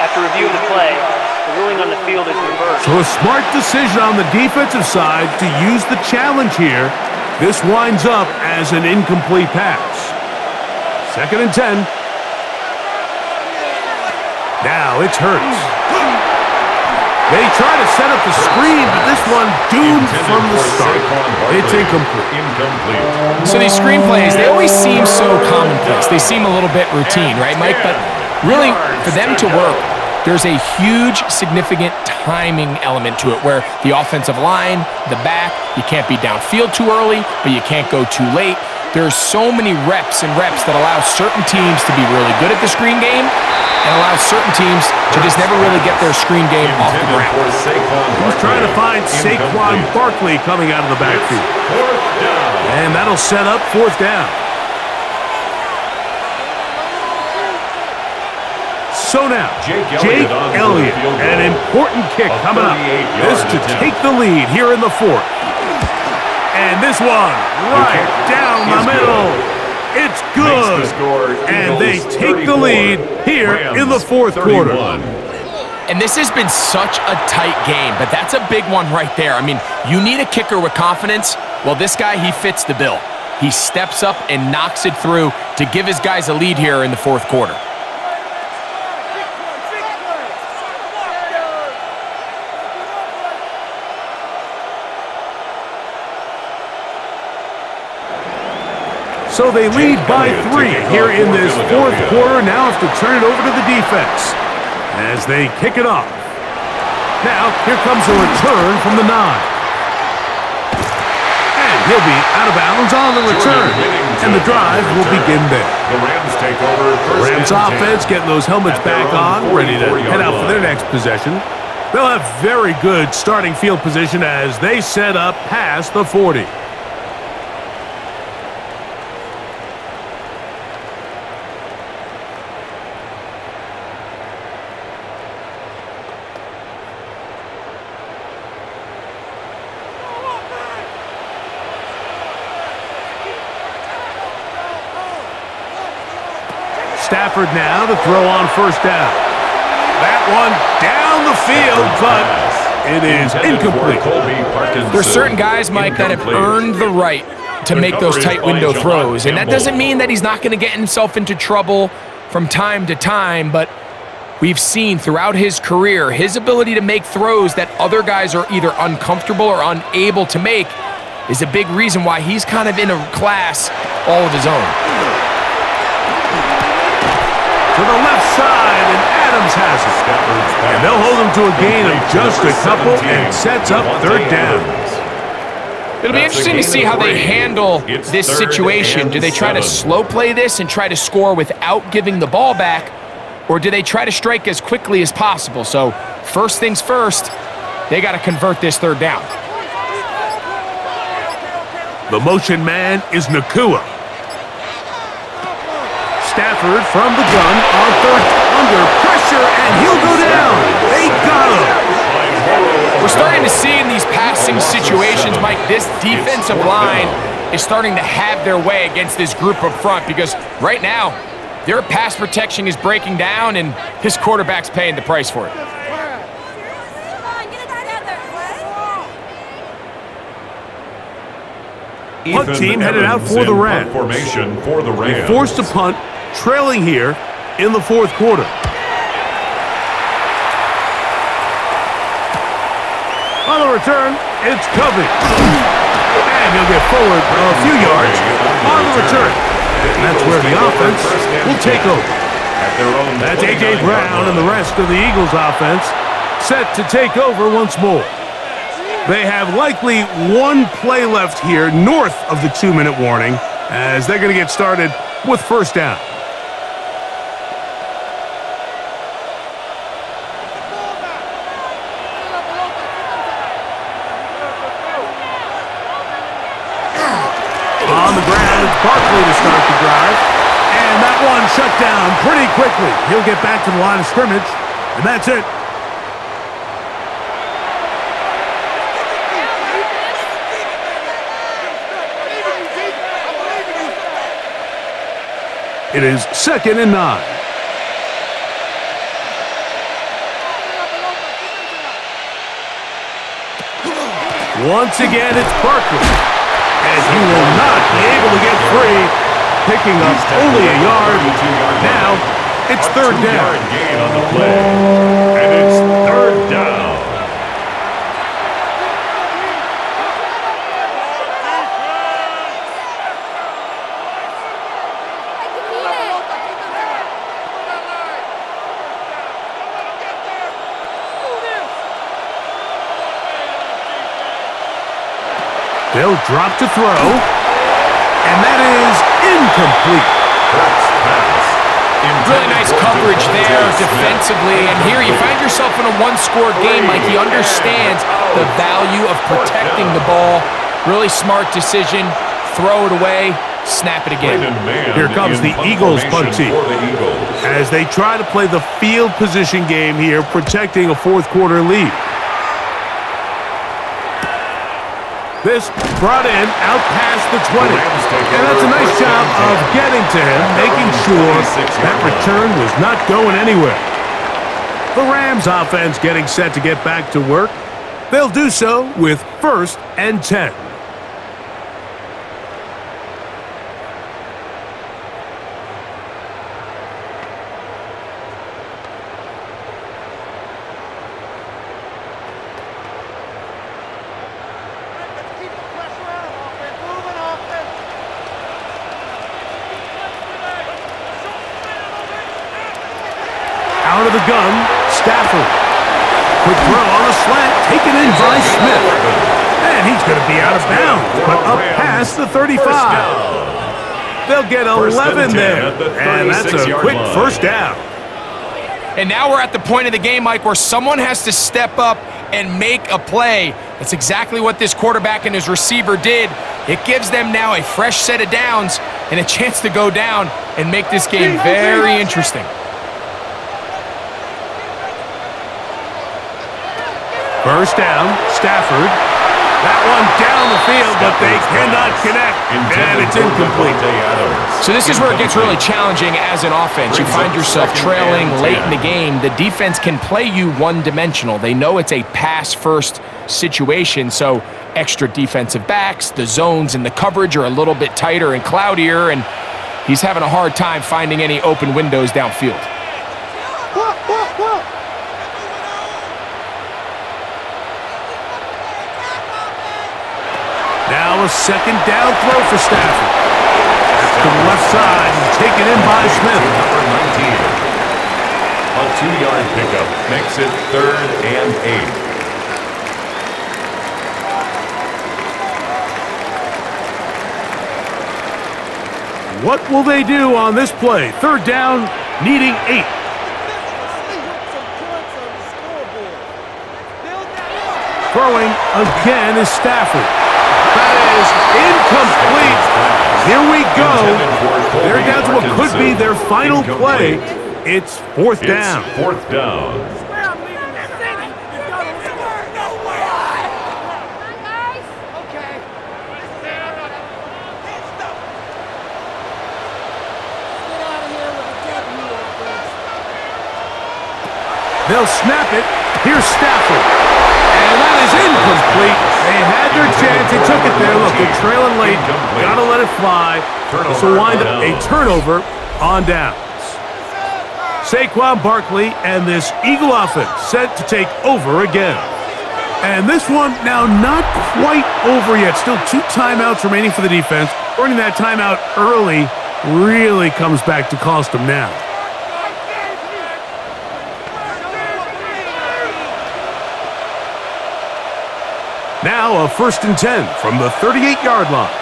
Speaker 4: After reviewing the play, the ruling on the field is reversed.
Speaker 1: So a smart decision on the defensive side to use the challenge here. This winds up as an incomplete pass. 2nd and 10. Now it's Hurts. They try to set up the screen, but this one doomed from the start. It's incomplete.
Speaker 2: So these screenplays, they always seem so commonplace. They seem a little bit routine, right, Mike? But really, for them to work, there's a huge, significant timing element to it where the offensive line, the back, you can't be downfield too early, but you can't go too late. There's so many reps and reps that allow certain teams to be really good at the screen game and allow certain teams to just never really get their screen game off the ground.
Speaker 1: He's trying to find Saquon Barkley coming out of the backfield. And that'll set up 4th down. So now, Jake Elliott, an important kick coming up. This to take the lead here in the 4th. And this one, right down the middle. It's good. And they take the lead here in the 4th quarter.
Speaker 2: And this has been such a tight game, but that's a big one right there. I mean, you need a kicker with confidence. Well, this guy, he fits the bill. He steps up and knocks it through to give his guys a lead here in the 4th quarter.
Speaker 1: So they lead by 3 here in this 4th quarter. Now have to turn it over to the defense as they kick it off. Now, here comes a return from the 9. And he'll be out of bounds on the return. And the drive will begin there.
Speaker 3: The Rams take over.
Speaker 1: The Rams offense getting those helmets back on, ready to head out for their next possession. They'll have very good starting field position as they set up past the 40. Stafford now to throw on first down. That one down the field, but it is incomplete.
Speaker 2: There's certain guys, Mike, that have earned the right to make those tight window throws. And that doesn't mean that he's not going to get himself into trouble from time to time, but we've seen throughout his career his ability to make throws that other guys are either uncomfortable or unable to make is a big reason why he's kind of in a class all of his own.
Speaker 1: To the left side, and Adams has it. And they'll hold him to a gain of just a couple and sets up 3rd down.
Speaker 3: It's a gain of 3
Speaker 1: down.
Speaker 2: It'll be interesting to see how they handle this situation. Do they try to slow play this and try to score without giving the ball back, or do they try to strike as quickly as possible? So first things first, they got to convert this third down.
Speaker 1: The motion man is Nakua. Stafford from the gun on third, under pressure, and he'll go down. They got him.
Speaker 2: We're starting to see in these passing situations, Mike, this defensive line is starting to have their way against this group up front because right now, their pass protection is breaking down and his quarterback's paying the price for it.
Speaker 1: Punt team headed out for the Rams.
Speaker 3: Formation for the Rams.
Speaker 1: They forced a punt, trailing here in the fourth quarter. On the return, it's Covey. And he'll get forward a few yards on the return. And that's where the offense will take over. That's A.J. Brown and the rest of the Eagles offense set to take over once more. They have likely one play left here north of the 2-minute warning as they're going to get started with first down. On the ground, it's Barkley to start the drive. And that one shut down pretty quickly. He'll get back to the line of scrimmage, and that's it. It is 2nd and 9. Once again, it's Barkley. As he will not be able to get free, picking up only a yard. Now, it's third down.
Speaker 3: Gain on the play. And it's third down.
Speaker 1: They'll drop to throw, and that is incomplete.
Speaker 2: Really nice coverage there defensively, and here you find yourself in a one-score game. Like, he understands the value of protecting the ball. Really smart decision. Throw it away, snap it again.
Speaker 1: Here comes the Eagles punt team as they try to play the field position game here, protecting a fourth-quarter lead. This brought in out past the 20. And that's a nice job of getting to him, making sure that return was not going anywhere. The Rams offense getting set to get back to work. They'll do so with 1st and 10. Out of the gun, Stafford. Quick throw on the slant, taken in by Smith. And he's going to be out of bounds, but up past the 35. They'll get 11 there, and that's a quick first down.
Speaker 2: And now we're at the point of the game, Mike, where someone has to step up and make a play. That's exactly what this quarterback and his receiver did. It gives them now a fresh set of downs and a chance to go down and make this game very interesting.
Speaker 1: First down, Stafford. That one down the field, but they cannot connect, and it's incomplete.
Speaker 2: So this is where it gets really challenging as an offense. You find yourself trailing late in the game. The defense can play you one-dimensional. They know it's a pass-first situation, so extra defensive backs, the zones and the coverage are a little bit tighter and cloudier, and he's having a hard time finding any open windows downfield.
Speaker 1: Now a second down throw for Stafford. To the left side and taken in by Smith.
Speaker 3: Number 19. A 2-yard pickup makes it 3rd and 8.
Speaker 1: What will they do on this play? Third down, needing 8. Throwing again is Stafford. That is incomplete. Here we go. They're down to what could be their final play. It's fourth down.
Speaker 3: It's fourth down.
Speaker 1: They'll snap it. Here's Stafford. And that is incomplete. They had their chance. They took it there. Look, they're trailing late. Gotta let it fly. This will wind up a turnover on downs. Saquon Barkley and this Eagle offense set to take over again. And this one now not quite over yet. Still 2 timeouts remaining for the defense. Earning that timeout early really comes back to cost them now. Now a 1st and 10 from the 38-yard line.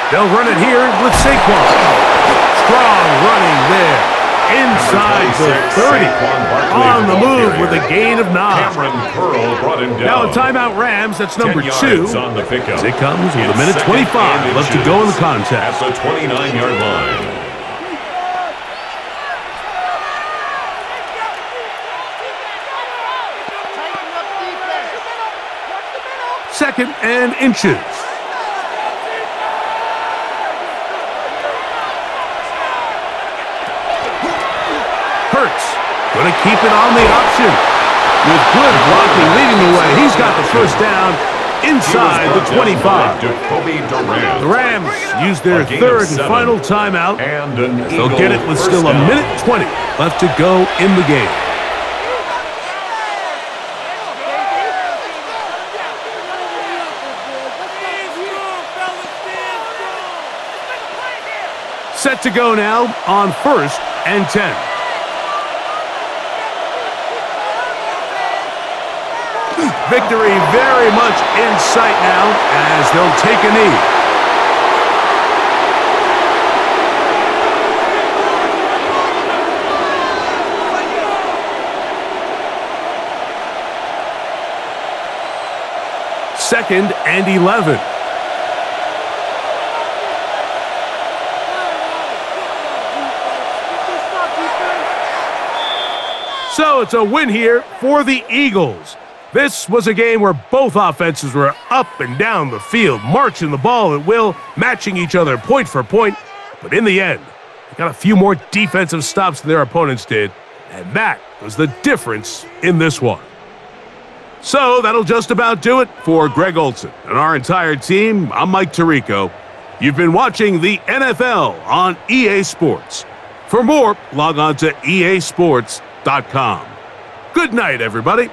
Speaker 1: They'll run it here with Saquon. Strong running there. Inside the 30. On the move with a gain of 9. Now a timeout Rams. That's number 2.
Speaker 3: On the pickup.
Speaker 1: As it comes with a minute 25 left to go in the contest.
Speaker 3: At the 29-yard line.
Speaker 1: Second and inches. Hurts going to keep it on the option. With good blocking leading the way. He's got the first down inside the 25. The Rams use their 3rd and final timeout. They'll get it with still a minute 20 left to go in the game. Set to go now on 1st and 10. Victory very much in sight now as they'll take a knee. Second and 11. So it's a win here for the Eagles. This was a game where both offenses were up and down the field, marching the ball at will, matching each other point for point. But in the end, they got a few more defensive stops than their opponents did, and that was the difference in this one. So that'll just about do it for Greg Olson and our entire team. I'm Mike Tirico. You've been watching the NFL on EA Sports. For more, log on to easports.com. Good night, everybody.